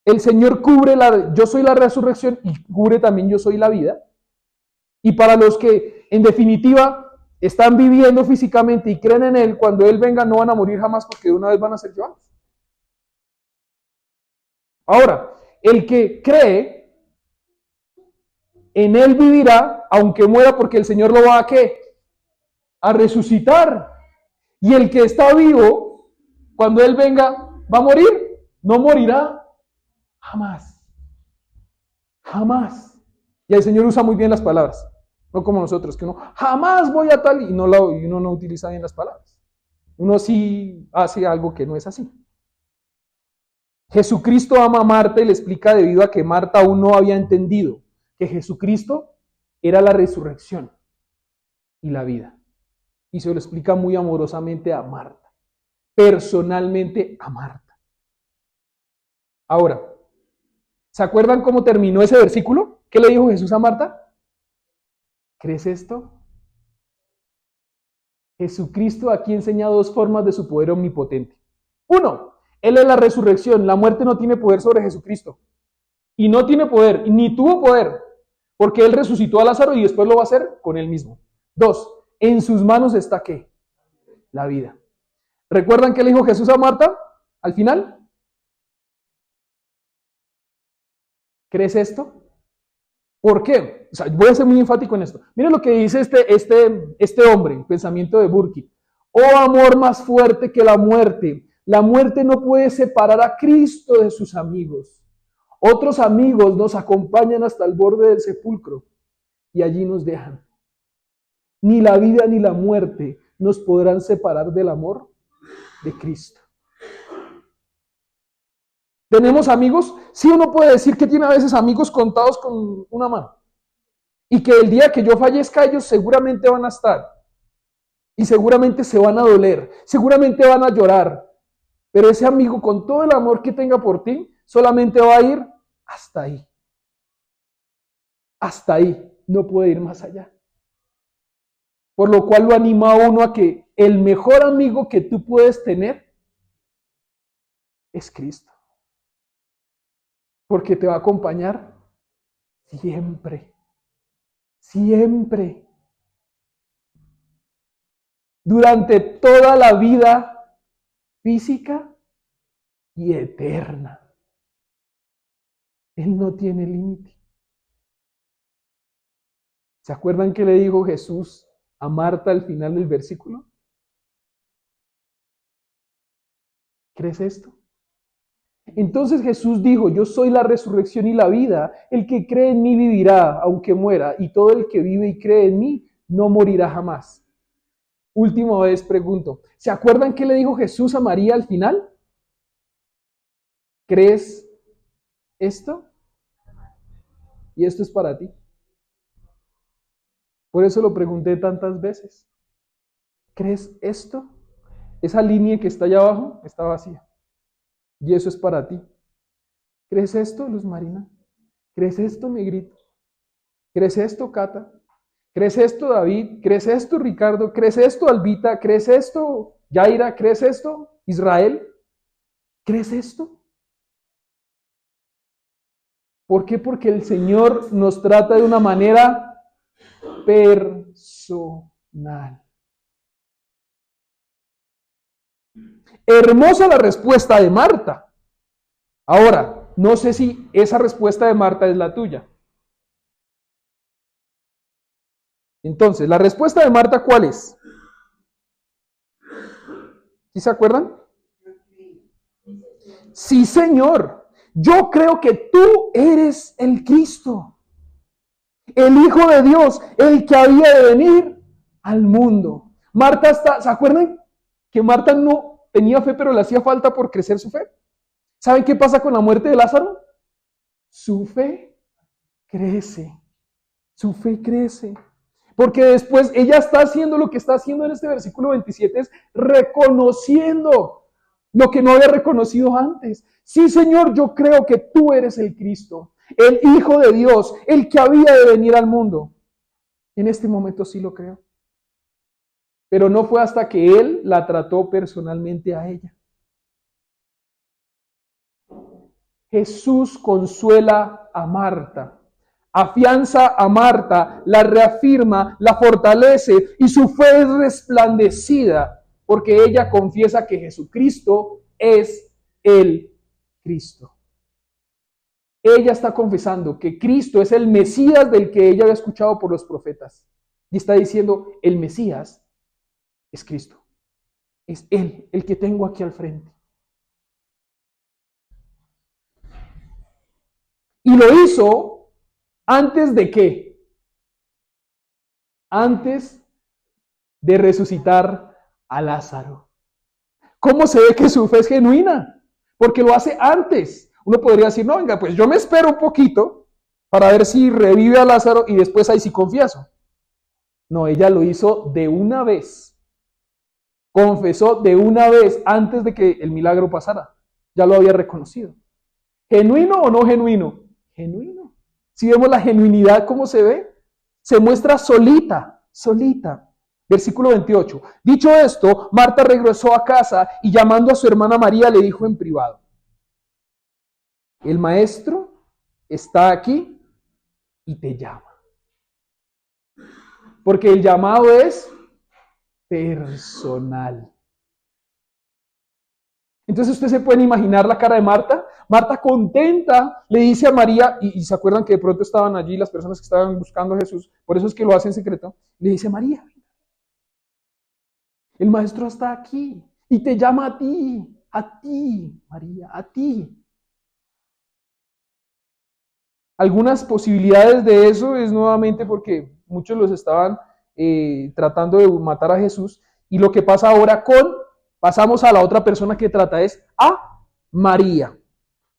[SPEAKER 1] el Señor cubre yo soy la resurrección y cubre también yo soy la vida. Y para los que en definitiva están viviendo físicamente y creen en Él, cuando Él venga no van a morir jamás porque de una vez van a ser llevados. Ahora, el que cree, en Él vivirá, aunque muera, porque el Señor lo va a ¿qué? A resucitar. Y el que está vivo, cuando Él venga, ¿va a morir? No morirá jamás. Jamás. Y el Señor usa muy bien las palabras. No como nosotros, que uno jamás voy a tal y uno no utiliza bien las palabras. Uno sí hace algo que no es así. Jesucristo ama a Marta y le explica debido a que Marta aún no había entendido que Jesucristo era la resurrección y la vida. Y se lo explica muy amorosamente a Marta, personalmente a Marta. Ahora, ¿se acuerdan cómo terminó ese versículo? ¿Qué le dijo Jesús a Marta? ¿Crees esto? Jesucristo aquí enseña dos formas de su poder omnipotente. Uno, Él es la resurrección. La muerte no tiene poder sobre Jesucristo. Y no tiene poder, ni tuvo poder, porque Él resucitó a Lázaro y después lo va a hacer con Él mismo. Dos, en sus manos está ¿qué? La vida. ¿Recuerdan qué le dijo Jesús a Marta al final? ¿Crees esto? ¿Por qué? o sea, voy a ser muy enfático en esto. Mire lo que dice este hombre, el pensamiento de Burke. Oh amor más fuerte que la muerte. La muerte no puede separar a Cristo de sus amigos. Otros amigos nos acompañan hasta el borde del sepulcro y allí nos dejan. Ni la vida ni la muerte nos podrán separar del amor de Cristo. ¿Tenemos amigos? Sí, uno puede decir que tiene a veces amigos contados con una mano. Y que el día que yo fallezca ellos seguramente van a estar. Y seguramente se van a doler. Seguramente van a llorar. Pero ese amigo con todo el amor que tenga por ti solamente va a ir hasta ahí. Hasta ahí. No puede ir más allá. Por lo cual lo anima a uno a que el mejor amigo que tú puedes tener es Cristo. Porque te va a acompañar siempre. Siempre. Durante toda la vida física y eterna. Él no tiene límite. ¿Se acuerdan que le dijo Jesús a Marta al final del versículo? ¿Crees esto? Entonces Jesús dijo, yo soy la resurrección y la vida, el que cree en mí vivirá aunque muera, y todo el que vive y cree en mí no morirá jamás. Última vez pregunto, ¿se acuerdan qué le dijo Jesús a María al final? ¿Crees esto? Y esto es para ti. Por eso lo pregunté tantas veces. ¿Crees esto? Esa línea que está allá abajo está vacía. Y eso es para ti. ¿Crees esto, Luz Marina? ¿Crees esto, Negrito? ¿Crees esto, Cata? ¿Crees esto, David? ¿Crees esto, Ricardo? ¿Crees esto, Albita? ¿Crees esto, Yaira? ¿Crees esto, Israel? ¿Crees esto? ¿Por qué? Porque el Señor nos trata de una manera personal. Hermosa la respuesta de Marta. Ahora, no sé si esa respuesta de Marta es la tuya. Entonces, la respuesta de Marta, ¿cuál es? ¿Sí se acuerdan? Sí, Señor. Yo creo que tú eres el Cristo, el Hijo de Dios, el que había de venir al mundo. Marta ¿se acuerdan que Marta no tenía fe, pero le hacía falta por crecer su fe? ¿Saben qué pasa con la muerte de Lázaro? Su fe crece. Su fe crece. Porque después ella está haciendo lo que está haciendo en este versículo 27, es reconociendo lo que no había reconocido antes. Sí, Señor, yo creo que tú eres el Cristo, el Hijo de Dios, el que había de venir al mundo. En este momento sí lo creo. Pero no fue hasta que Él la trató personalmente a ella. Jesús consuela a Marta, afianza a Marta, la reafirma, la fortalece y su fe es resplandecida porque ella confiesa que Jesucristo es el Cristo. Ella está confesando que Cristo es el Mesías del que ella había escuchado por los profetas. Y está diciendo, el Mesías es Cristo. Es Él, el que tengo aquí al frente. Y lo hizo antes de qué? Antes de resucitar a Lázaro. ¿Cómo se ve que su fe es genuina? Porque lo hace antes. Uno podría decir, no, venga, pues yo me espero un poquito para ver si revive a Lázaro y después ahí sí confieso. No, ella lo hizo de una vez. Confesó de una vez antes de que el milagro pasara. Ya lo había reconocido. ¿Genuino o no genuino? Genuino. Si vemos la genuinidad, ¿cómo se ve? Se muestra solita. Versículo 28. Dicho esto, Marta regresó a casa y llamando a su hermana María le dijo en privado, el maestro está aquí y te llama. Porque el llamado es personal. Entonces ustedes se pueden imaginar la cara de Marta. Marta contenta le dice a María, y se acuerdan que de pronto estaban allí las personas que estaban buscando a Jesús, por eso es que lo hace en secreto, le dice: María, el maestro está aquí y te llama a ti, María, a ti. Algunas posibilidades de eso es nuevamente porque muchos los estaban tratando de matar a Jesús, y lo que pasa ahora pasamos a la otra persona que trata, es a María.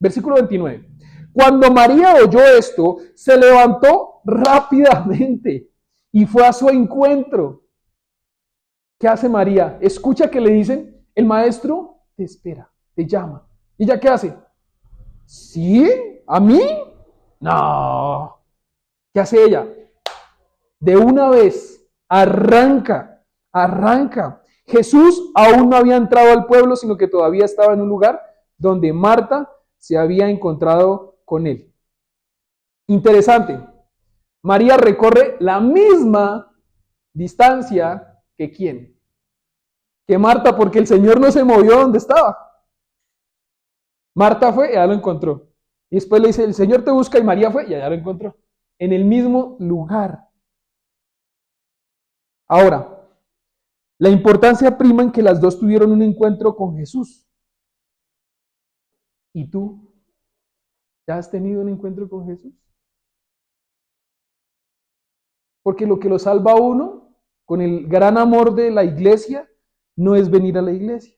[SPEAKER 1] Versículo 29. Cuando María oyó esto, se levantó rápidamente y fue a su encuentro. ¿Qué hace María? Escucha que le dicen: el maestro te espera, te llama. ¿Y ella qué hace? ¿Sí? ¿A mí? No. ¿Qué hace ella? De una vez, arranca. Jesús aún no había entrado al pueblo, sino que todavía estaba en un lugar donde Marta se había encontrado con él. Interesante. María recorre la misma distancia que ¿quién? Que Marta, porque el Señor no se movió donde estaba. Marta fue y allá lo encontró. Y después le dice: el Señor te busca, y María fue y allá lo encontró. En el mismo lugar. Ahora, la importancia prima en que las dos tuvieron un encuentro con Jesús. ¿Y tú? ¿Ya has tenido un encuentro con Jesús? Porque lo que lo salva a uno, con el gran amor de la iglesia, no es venir a la iglesia.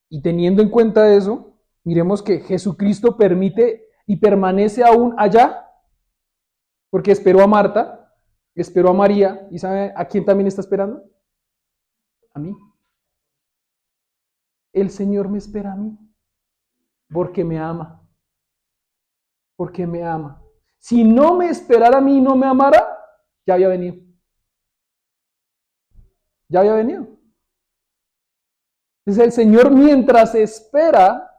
[SPEAKER 1] Y teniendo en cuenta eso, miremos que Jesucristo permite y permanece aún allá, porque esperó a Marta, esperó a María, ¿y sabe a quién también está esperando? A mí. El Señor me espera a mí, porque me ama. Porque me ama. Si no me esperara a mí y no me amara, ya había venido. Ya había venido. Entonces el Señor, mientras espera,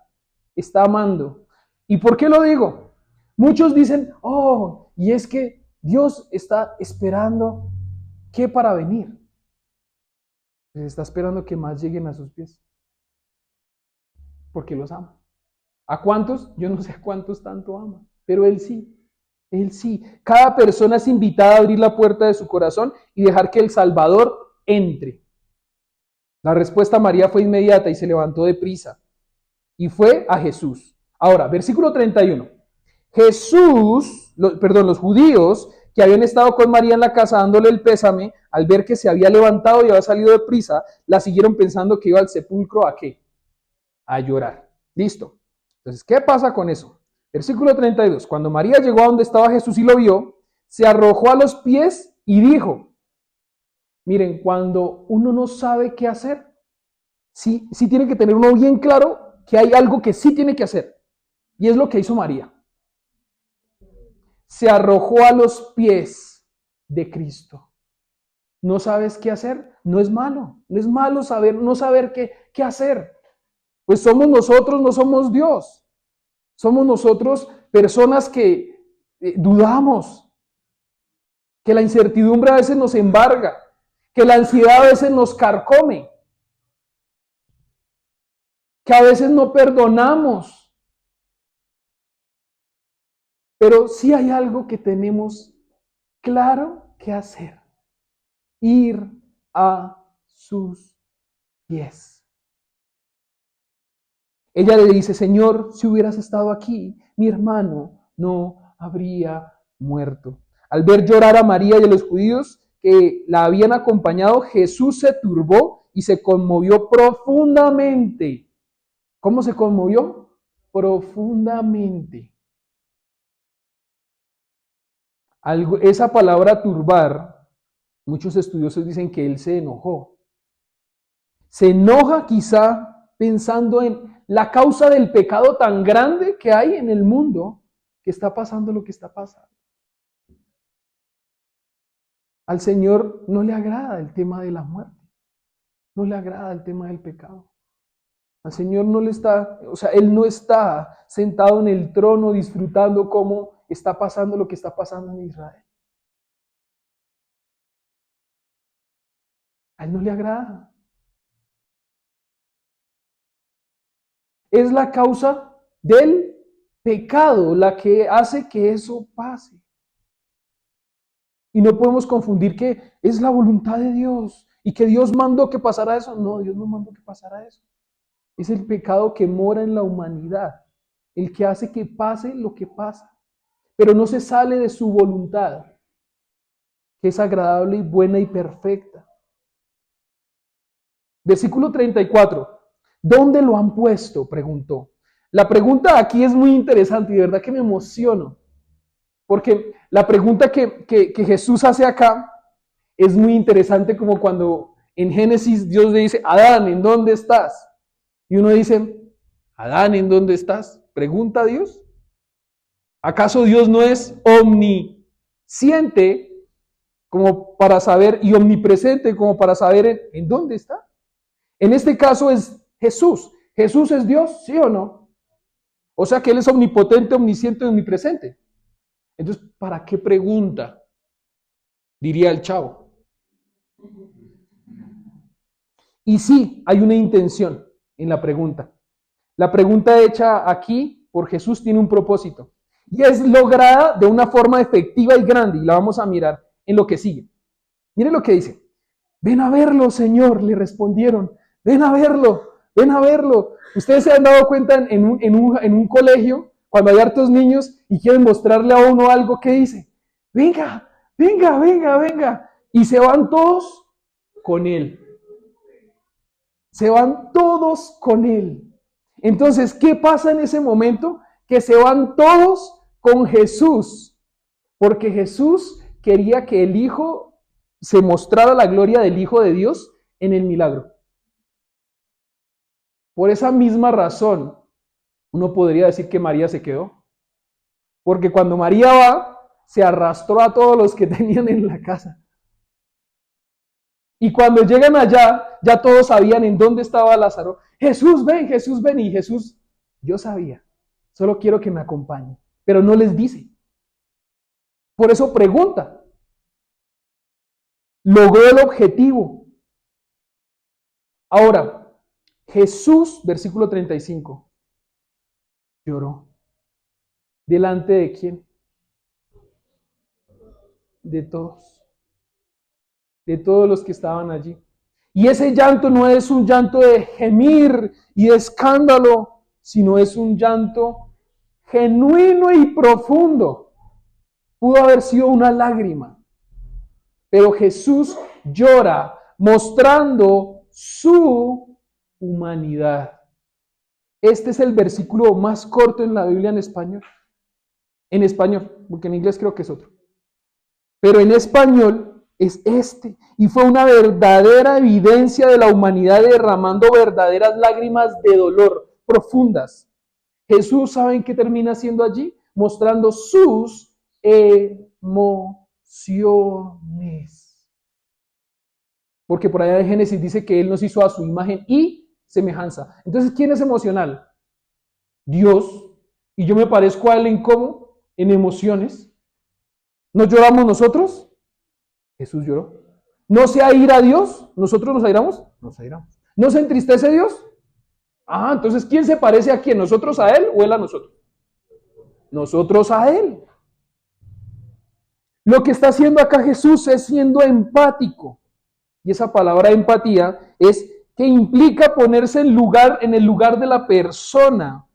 [SPEAKER 1] está amando. ¿Y por qué lo digo? Muchos dicen: oh, y es que Dios está esperando ¿qué? Para venir. Pues está esperando que más lleguen a sus pies. Porque los ama. ¿A cuántos? Yo no sé a cuántos tanto ama, pero Él sí. Él sí. Cada persona es invitada a abrir la puerta de su corazón y dejar que el Salvador entre. La respuesta a María fue inmediata y se levantó deprisa y fue a Jesús. Ahora, versículo 31. Los judíos que habían estado con María en la casa dándole el pésame, al ver que se había levantado y había salido deprisa, la siguieron pensando que iba al sepulcro ¿a qué? A llorar. Listo. Entonces, ¿qué pasa con eso? Versículo 32. Cuando María llegó a donde estaba Jesús y lo vio, se arrojó a los pies y dijo: miren, cuando uno no sabe qué hacer, sí tiene que tener uno bien claro que hay algo que sí tiene que hacer. Y es lo que hizo María. Se arrojó a los pies de Cristo. ¿No sabes qué hacer? No es malo. No es malo no saber qué hacer. Pues somos nosotros, no somos Dios. Somos nosotros personas que dudamos, que la incertidumbre a veces nos embarga, que la ansiedad a veces nos carcome, que a veces no perdonamos. Pero sí hay algo que tenemos claro que hacer: ir a sus pies. Ella le dice: Señor, si hubieras estado aquí, mi hermano no habría muerto. Al ver llorar a María y a los judíos que la habían acompañado, Jesús se turbó y se conmovió profundamente. ¿Cómo se conmovió? Profundamente. Esa palabra turbar, muchos estudiosos dicen que él se enojó. Se enoja quizá pensando en la causa del pecado tan grande que hay en el mundo, que está pasando lo que está pasando. Al Señor no le agrada el tema de la muerte, no le agrada el tema del pecado. Al Señor no le está, Él no está sentado en el trono disfrutando cómo está pasando lo que está pasando en Israel. A Él no le agrada. Es la causa del pecado la que hace que eso pase. Y no podemos confundir que es la voluntad de Dios y que Dios mandó que pasara eso. No, Dios no mandó que pasara eso. Es el pecado que mora en la humanidad, el que hace que pase lo que pasa, pero no se sale de su voluntad, que es agradable y buena y perfecta. Versículo 34. ¿Dónde lo han puesto?, preguntó. La pregunta aquí es muy interesante y de verdad que me emociono, porque la pregunta que Jesús hace acá es muy interesante, como cuando en Génesis Dios le dice: Adán, ¿en dónde estás? Y uno dice: Adán, ¿en dónde estás? Pregunta a Dios. ¿Acaso Dios no es omnisciente como para saber, y omnipresente como para saber en dónde está? En este caso es Jesús. ¿Jesús es Dios? ¿Sí o no? O sea que Él es omnipotente, omnisciente y omnipresente. Entonces, ¿para qué pregunta? Diría el chavo. Y sí, hay una intención en la pregunta. La pregunta hecha aquí por Jesús tiene un propósito. Y es lograda de una forma efectiva y grande. Y la vamos a mirar en lo que sigue. Miren lo que dice. Ven a verlo, Señor, le respondieron. Ven a verlo, ven a verlo. Ustedes se han dado cuenta en un colegio, cuando hay hartos niños y quieren mostrarle a uno algo, ¿qué dice? Venga, venga, venga, venga. Y se van todos con él. Se van todos con él. Entonces, ¿qué pasa en ese momento? Que se van todos con Jesús. Porque Jesús quería que el Hijo se mostrara la gloria del Hijo de Dios en el milagro. Por esa misma razón, uno podría decir que María se quedó. Porque cuando María va, se arrastró a todos los que tenían en la casa. Y cuando llegan allá, ya todos sabían en dónde estaba Lázaro. Jesús, ven, y Jesús, yo sabía, solo quiero que me acompañe, pero no les dice. Por eso pregunta. Logró el objetivo. Ahora, Jesús, versículo 35, lloró. ¿Delante de quién? De todos. De todos los que estaban allí. Y ese llanto no es un llanto de gemir y de escándalo, sino es un llanto genuino y profundo. Pudo haber sido una lágrima, pero Jesús llora mostrando su humanidad. Este es el versículo más corto en la Biblia en español. En español, porque en inglés creo que es otro. Pero en español es este. Y fue una verdadera evidencia de la humanidad derramando verdaderas lágrimas de dolor profundas. Jesús, ¿saben qué termina haciendo allí? Mostrando sus emociones. Porque por allá en Génesis dice que Él nos hizo a su imagen y semejanza. Entonces, ¿quién es emocional? Dios. ¿Y yo me parezco a Él en cómo? En emociones. ¿No lloramos nosotros? Jesús lloró. ¿No se aira a Dios? ¿Nosotros nos airamos? Nos airamos. ¿No se entristece Dios? Ah, entonces, ¿quién se parece a quién? ¿Nosotros a Él o Él a nosotros? Nosotros a Él. Lo que está haciendo acá Jesús es siendo empático. Y esa palabra empatía es que implica ponerse en el lugar de la persona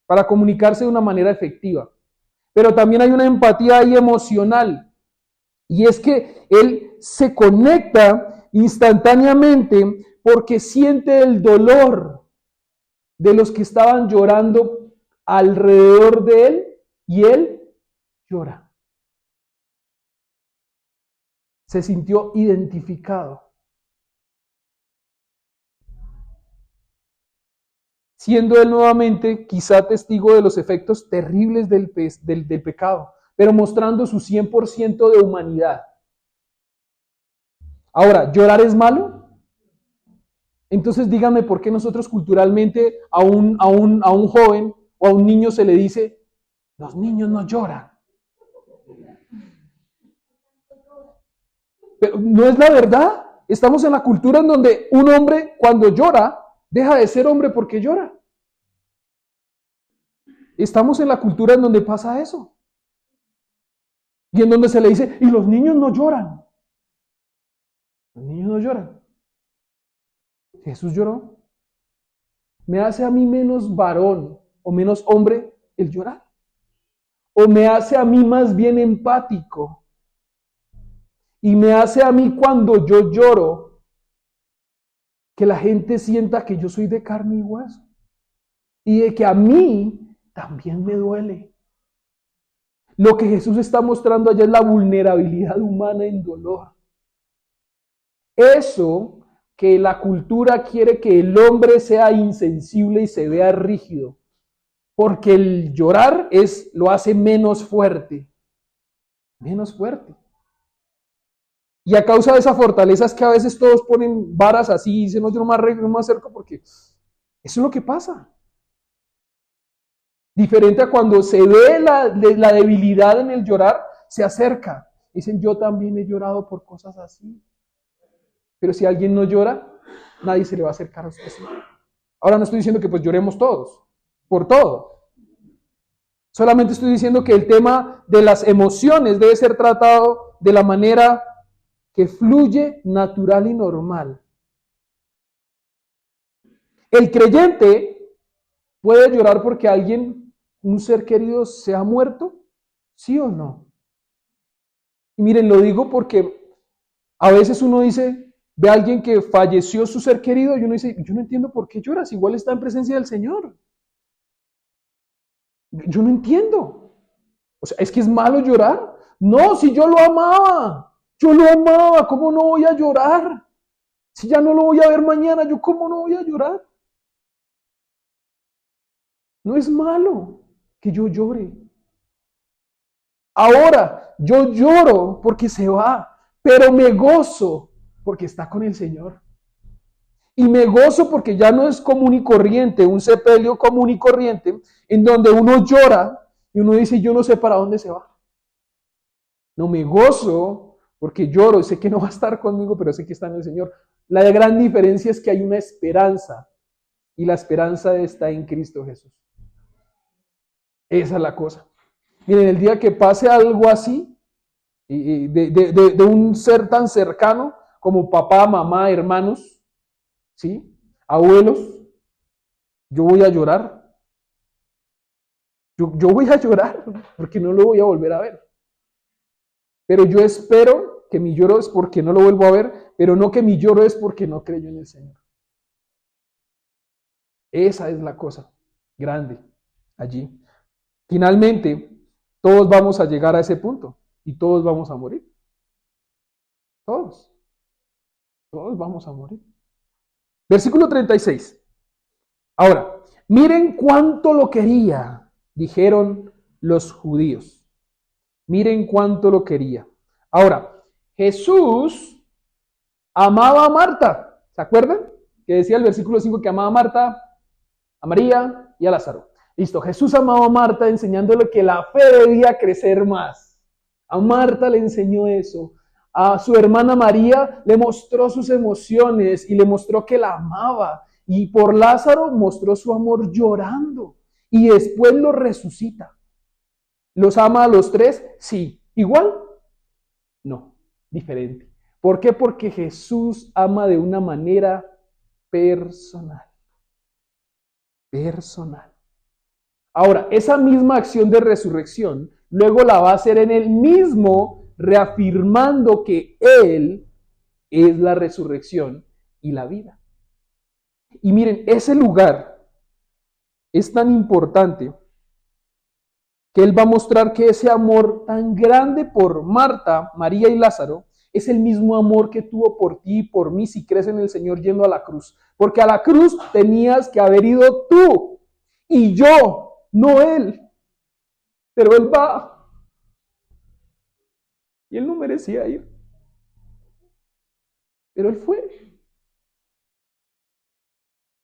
[SPEAKER 1] para comunicarse de una manera efectiva. Pero también hay una empatía ahí emocional. Y es que Él se conecta instantáneamente porque siente el dolor de los que estaban llorando alrededor de Él y Él llora. Se sintió identificado. Siendo Él nuevamente quizá testigo de los efectos terribles del pecado, pero mostrando su 100% de humanidad. Ahora, ¿llorar es malo? Entonces díganme por qué nosotros culturalmente a un joven o a un niño se le dice, los niños no lloran. Pero no es la verdad. Estamos en la cultura en donde un hombre cuando llora, deja de ser hombre porque llora. Estamos en la cultura en donde pasa eso. Y en donde se le dice, y los niños no lloran. Los niños no lloran. Jesús lloró. ¿Me hace a mí menos varón o menos hombre el llorar? ¿O me hace a mí más bien empático? Y me hace a mí cuando yo lloro que la gente sienta que yo soy de carne y hueso. Y de que a mí también me duele. Lo que Jesús está mostrando allá es la vulnerabilidad humana en dolor. Eso que la cultura quiere que el hombre sea insensible y se vea rígido. Porque el llorar lo hace menos fuerte. Menos fuerte. Y a causa de esa fortaleza es que a veces todos ponen varas así y dicen, no, yo no me acerco porque eso es lo que pasa. Diferente a cuando se ve la debilidad en el llorar, se acerca. Dicen, yo también he llorado por cosas así. Pero si alguien no llora, nadie se le va a acercar a usted. Ahora no estoy diciendo que pues lloremos todos, por todo. Solamente estoy diciendo que el tema de las emociones debe ser tratado de la manera que fluye natural y normal. El creyente puede llorar porque alguien, un ser querido, se ha muerto, ¿sí o no? Y miren, lo digo porque a veces uno dice, ve a alguien que falleció su ser querido y uno dice, yo no entiendo por qué lloras, igual está en presencia del Señor. Yo no entiendo. O sea, ¿es que es malo llorar? No, si yo lo amaba, ¿cómo no voy a llorar? Si ya no lo voy a ver mañana, ¿yo cómo no voy a llorar? No es malo que yo llore. Ahora, yo lloro porque se va, pero me gozo porque está con el Señor. Y me gozo porque ya no es común y corriente, un sepelio común y corriente, en donde uno llora y uno dice, yo no sé para dónde se va. No, me gozo porque lloro y sé que no va a estar conmigo, pero sé que está en el Señor. La gran diferencia es que hay una esperanza y la esperanza está en Cristo Jesús. Esa es la cosa. Miren, el día que pase algo así, de un ser tan cercano como papá, mamá, hermanos, ¿sí? Abuelos, yo voy a llorar. Yo voy a llorar porque no lo voy a volver a ver. Pero yo espero que mi lloro es porque no lo vuelvo a ver, pero no que mi lloro es porque no creo en el Señor. Esa es la cosa grande allí. Finalmente, todos vamos a llegar a ese punto y todos vamos a morir. Todos. Todos vamos a morir. Versículo 36. Ahora, miren cuánto lo quería, dijeron los judíos. Miren cuánto lo quería. Ahora, Jesús amaba a Marta. ¿Se acuerdan? Que decía el versículo 5 que amaba a Marta, a María y a Lázaro. Listo, Jesús amaba a Marta enseñándole que la fe debía crecer más. A Marta le enseñó eso. A su hermana María le mostró sus emociones y le mostró que la amaba. Y por Lázaro mostró su amor llorando. Y después lo resucita. ¿Los ama a los tres? Sí. ¿Igual? No, diferente. ¿Por qué? Porque Jesús ama de una manera personal. Personal. Ahora, esa misma acción de resurrección, luego la va a hacer en él mismo, reafirmando que Él es la resurrección y la vida. Y miren, ese lugar es tan importante que Él va a mostrar que ese amor tan grande por Marta, María y Lázaro, es el mismo amor que tuvo por ti y por mí si crees en el Señor yendo a la cruz. Porque a la cruz tenías que haber ido tú y yo, no Él. Pero Él va. Y Él no merecía ir. Pero Él fue.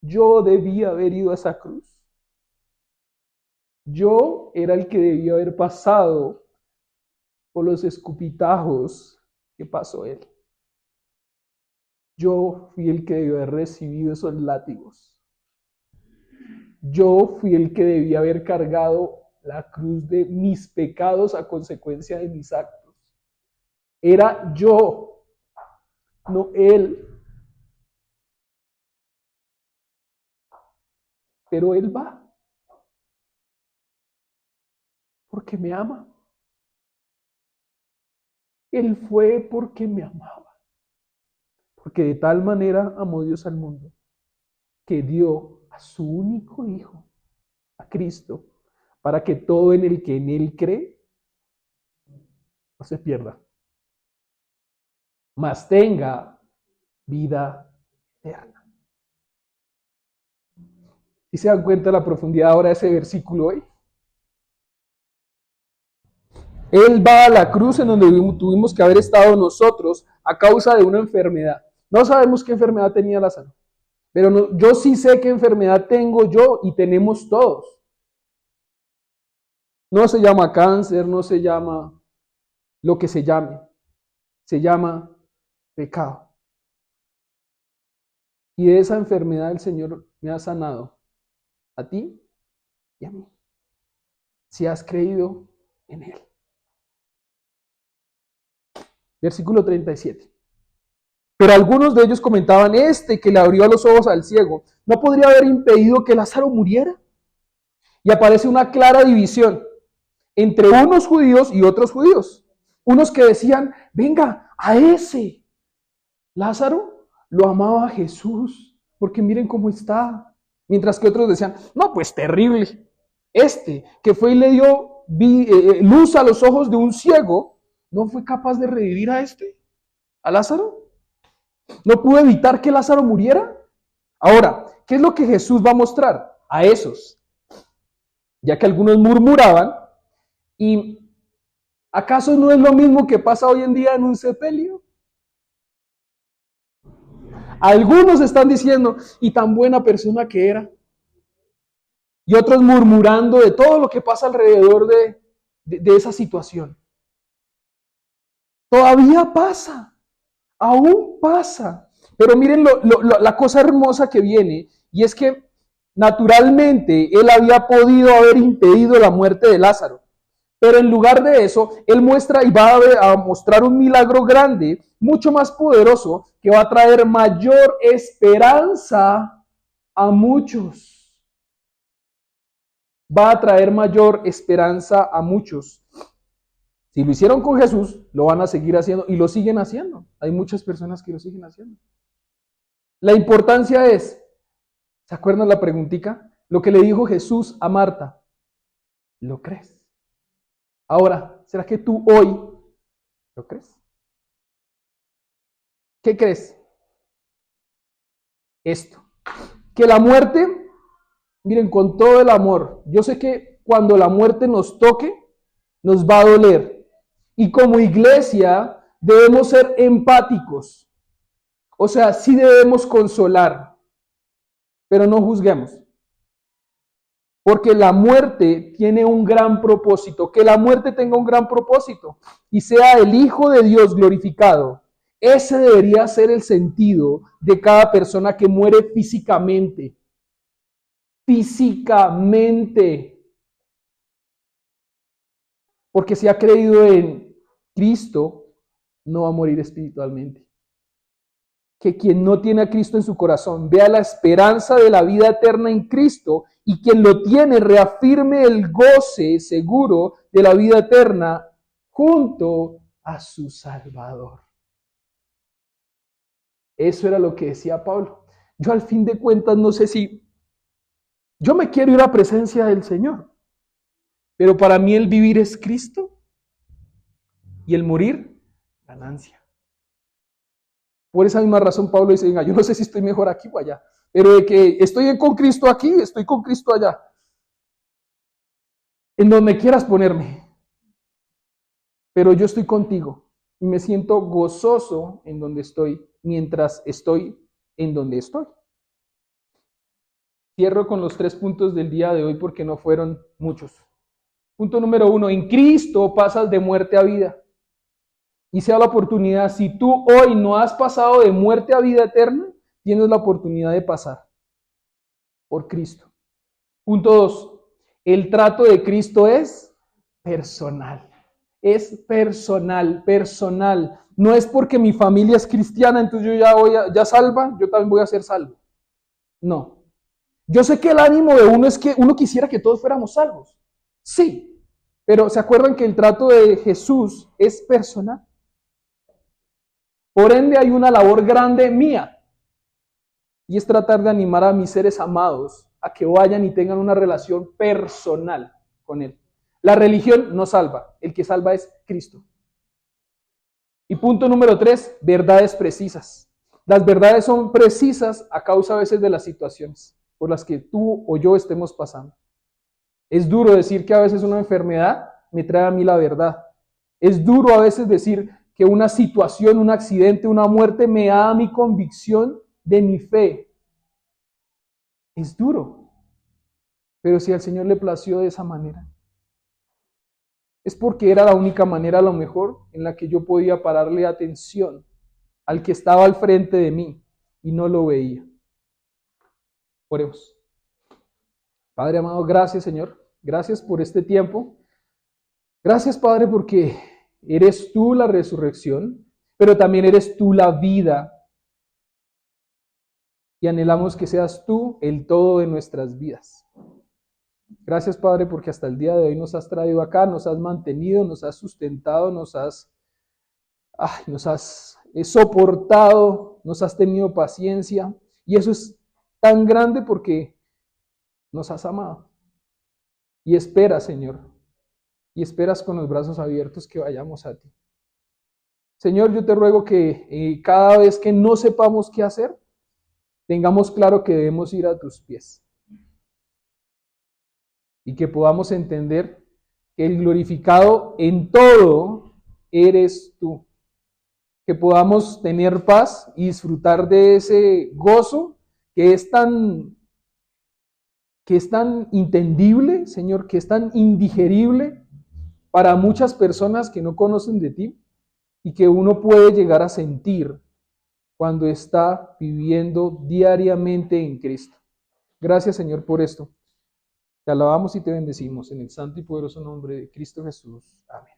[SPEAKER 1] Yo debía haber ido a esa cruz. Yo era el que debía haber pasado por los escupitajos que pasó Él. Yo fui el que debió haber recibido esos látigos. Yo fui el que debía haber cargado la cruz de mis pecados a consecuencia de mis actos. Era yo, no él. Pero él va porque me ama. Él fue porque me amaba. Porque de tal manera amó Dios al mundo que dio a su único Hijo, a Cristo, para que todo en el que en Él cree no se pierda, mas tenga vida eterna. ¿Y se dan cuenta de la profundidad ahora de ese versículo hoy? Él va a la cruz en donde tuvimos que haber estado nosotros a causa de una enfermedad. No sabemos qué enfermedad tenía Lázaro, pero no, yo sí sé qué enfermedad tengo yo y tenemos todos. No se llama cáncer, no se llama lo que se llama pecado. Y de esa enfermedad el Señor me ha sanado, a ti y a mí, si has creído en Él. Versículo 37. Pero algunos de ellos comentaban, que le abrió los ojos al ciego, ¿no podría haber impedido que Lázaro muriera? Y aparece una clara división entre unos judíos y otros judíos. Unos que decían, venga, a ese Lázaro lo amaba a Jesús, porque miren cómo está. Mientras que otros decían, no, pues terrible. Que fue y le dio luz a los ojos de un ciego, ¿no fue capaz de revivir a Lázaro? ¿No pudo evitar que Lázaro muriera? Ahora, ¿qué es lo que Jesús va a mostrar a esos? Ya que algunos murmuraban, ¿y acaso no es lo mismo que pasa hoy en día en un sepelio? Algunos están diciendo, y tan buena persona que era. Y otros murmurando de todo lo que pasa alrededor de esa situación. Todavía pasa, aún pasa. Pero miren la cosa hermosa que viene, y es que naturalmente él había podido haber impedido la muerte de Lázaro. Pero en lugar de eso, él muestra y va a mostrar un milagro grande, mucho más poderoso, que va a traer mayor esperanza a muchos. Va a traer mayor esperanza a muchos. Si lo hicieron con Jesús, lo van a seguir haciendo y lo siguen haciendo. Hay muchas personas que lo siguen haciendo. La importancia es, ¿se acuerdan la preguntita? Lo que le dijo Jesús a Marta. ¿Lo crees? Ahora, ¿será que tú hoy lo crees? ¿Qué crees? Esto. Que la muerte, miren, con todo el amor, yo sé que cuando la muerte nos toque, nos va a doler. Y como iglesia debemos ser empáticos. O sea, sí debemos consolar, pero no juzguemos. Porque la muerte tiene un gran propósito. Que la muerte tenga un gran propósito y sea el Hijo de Dios glorificado. Ese debería ser el sentido de cada persona que muere físicamente. Físicamente. Porque si ha creído en Cristo, no va a morir espiritualmente. Que quien no tiene a Cristo en su corazón vea la esperanza de la vida eterna en Cristo, y quien lo tiene reafirme el goce seguro de la vida eterna junto a su Salvador. Eso era lo que decía Pablo. Yo al fin de cuentas no sé si yo me quiero ir a presencia del Señor, pero para mí el vivir es Cristo y el morir, ganancia. Por esa misma razón Pablo dice, venga, yo no sé si estoy mejor aquí o allá, pero de que estoy con Cristo aquí, estoy con Cristo allá. En donde quieras ponerme. Pero yo estoy contigo y me siento gozoso en donde estoy, mientras estoy en donde estoy. Cierro con los 3 puntos del día de hoy porque no fueron muchos. Punto número 1, en Cristo pasas de muerte a vida. Y sea la oportunidad, si tú hoy no has pasado de muerte a vida eterna, tienes la oportunidad de pasar por Cristo. Punto 2. El trato de Cristo es personal. Es personal, personal. No es porque mi familia es cristiana, entonces yo ya salva, yo también voy a ser salvo. No. Yo sé que el ánimo de uno es que uno quisiera que todos fuéramos salvos. Sí. Pero ¿se acuerdan que el trato de Jesús es personal? Por ende hay una labor grande mía. Y es tratar de animar a mis seres amados a que vayan y tengan una relación personal con Él. La religión no salva, el que salva es Cristo. Y punto número 3, verdades precisas. Las verdades son precisas a causa a veces de las situaciones por las que tú o yo estemos pasando. Es duro decir que a veces una enfermedad me trae a mí la verdad. Es duro a veces decir que una situación, un accidente, una muerte me da mi convicción de mi fe. Es duro. Pero si al Señor le plació de esa manera, es porque era la única manera a lo mejor en la que yo podía pararle atención al que estaba al frente de mí y no lo veía. Oremos. Padre amado, gracias Señor. Gracias por este tiempo. Gracias Padre porque eres tú la resurrección, pero también eres tú la vida. Y anhelamos que seas tú el todo de nuestras vidas. Gracias Padre porque hasta el día de hoy nos has traído acá, nos has mantenido, nos has sustentado, nos has soportado, nos has tenido paciencia. Y eso es tan grande porque nos has amado. Y esperas, Señor, y esperas con los brazos abiertos que vayamos a ti. Señor, yo te ruego que cada vez que no sepamos qué hacer, tengamos claro que debemos ir a tus pies. Y que podamos entender que el glorificado en todo eres tú. Que podamos tener paz y disfrutar de ese gozo que es tan entendible, Señor, que es tan indigerible para muchas personas que no conocen de ti y que uno puede llegar a sentir cuando está viviendo diariamente en Cristo. Gracias, Señor, por esto. Te alabamos y te bendecimos en el santo y poderoso nombre de Cristo Jesús. Amén.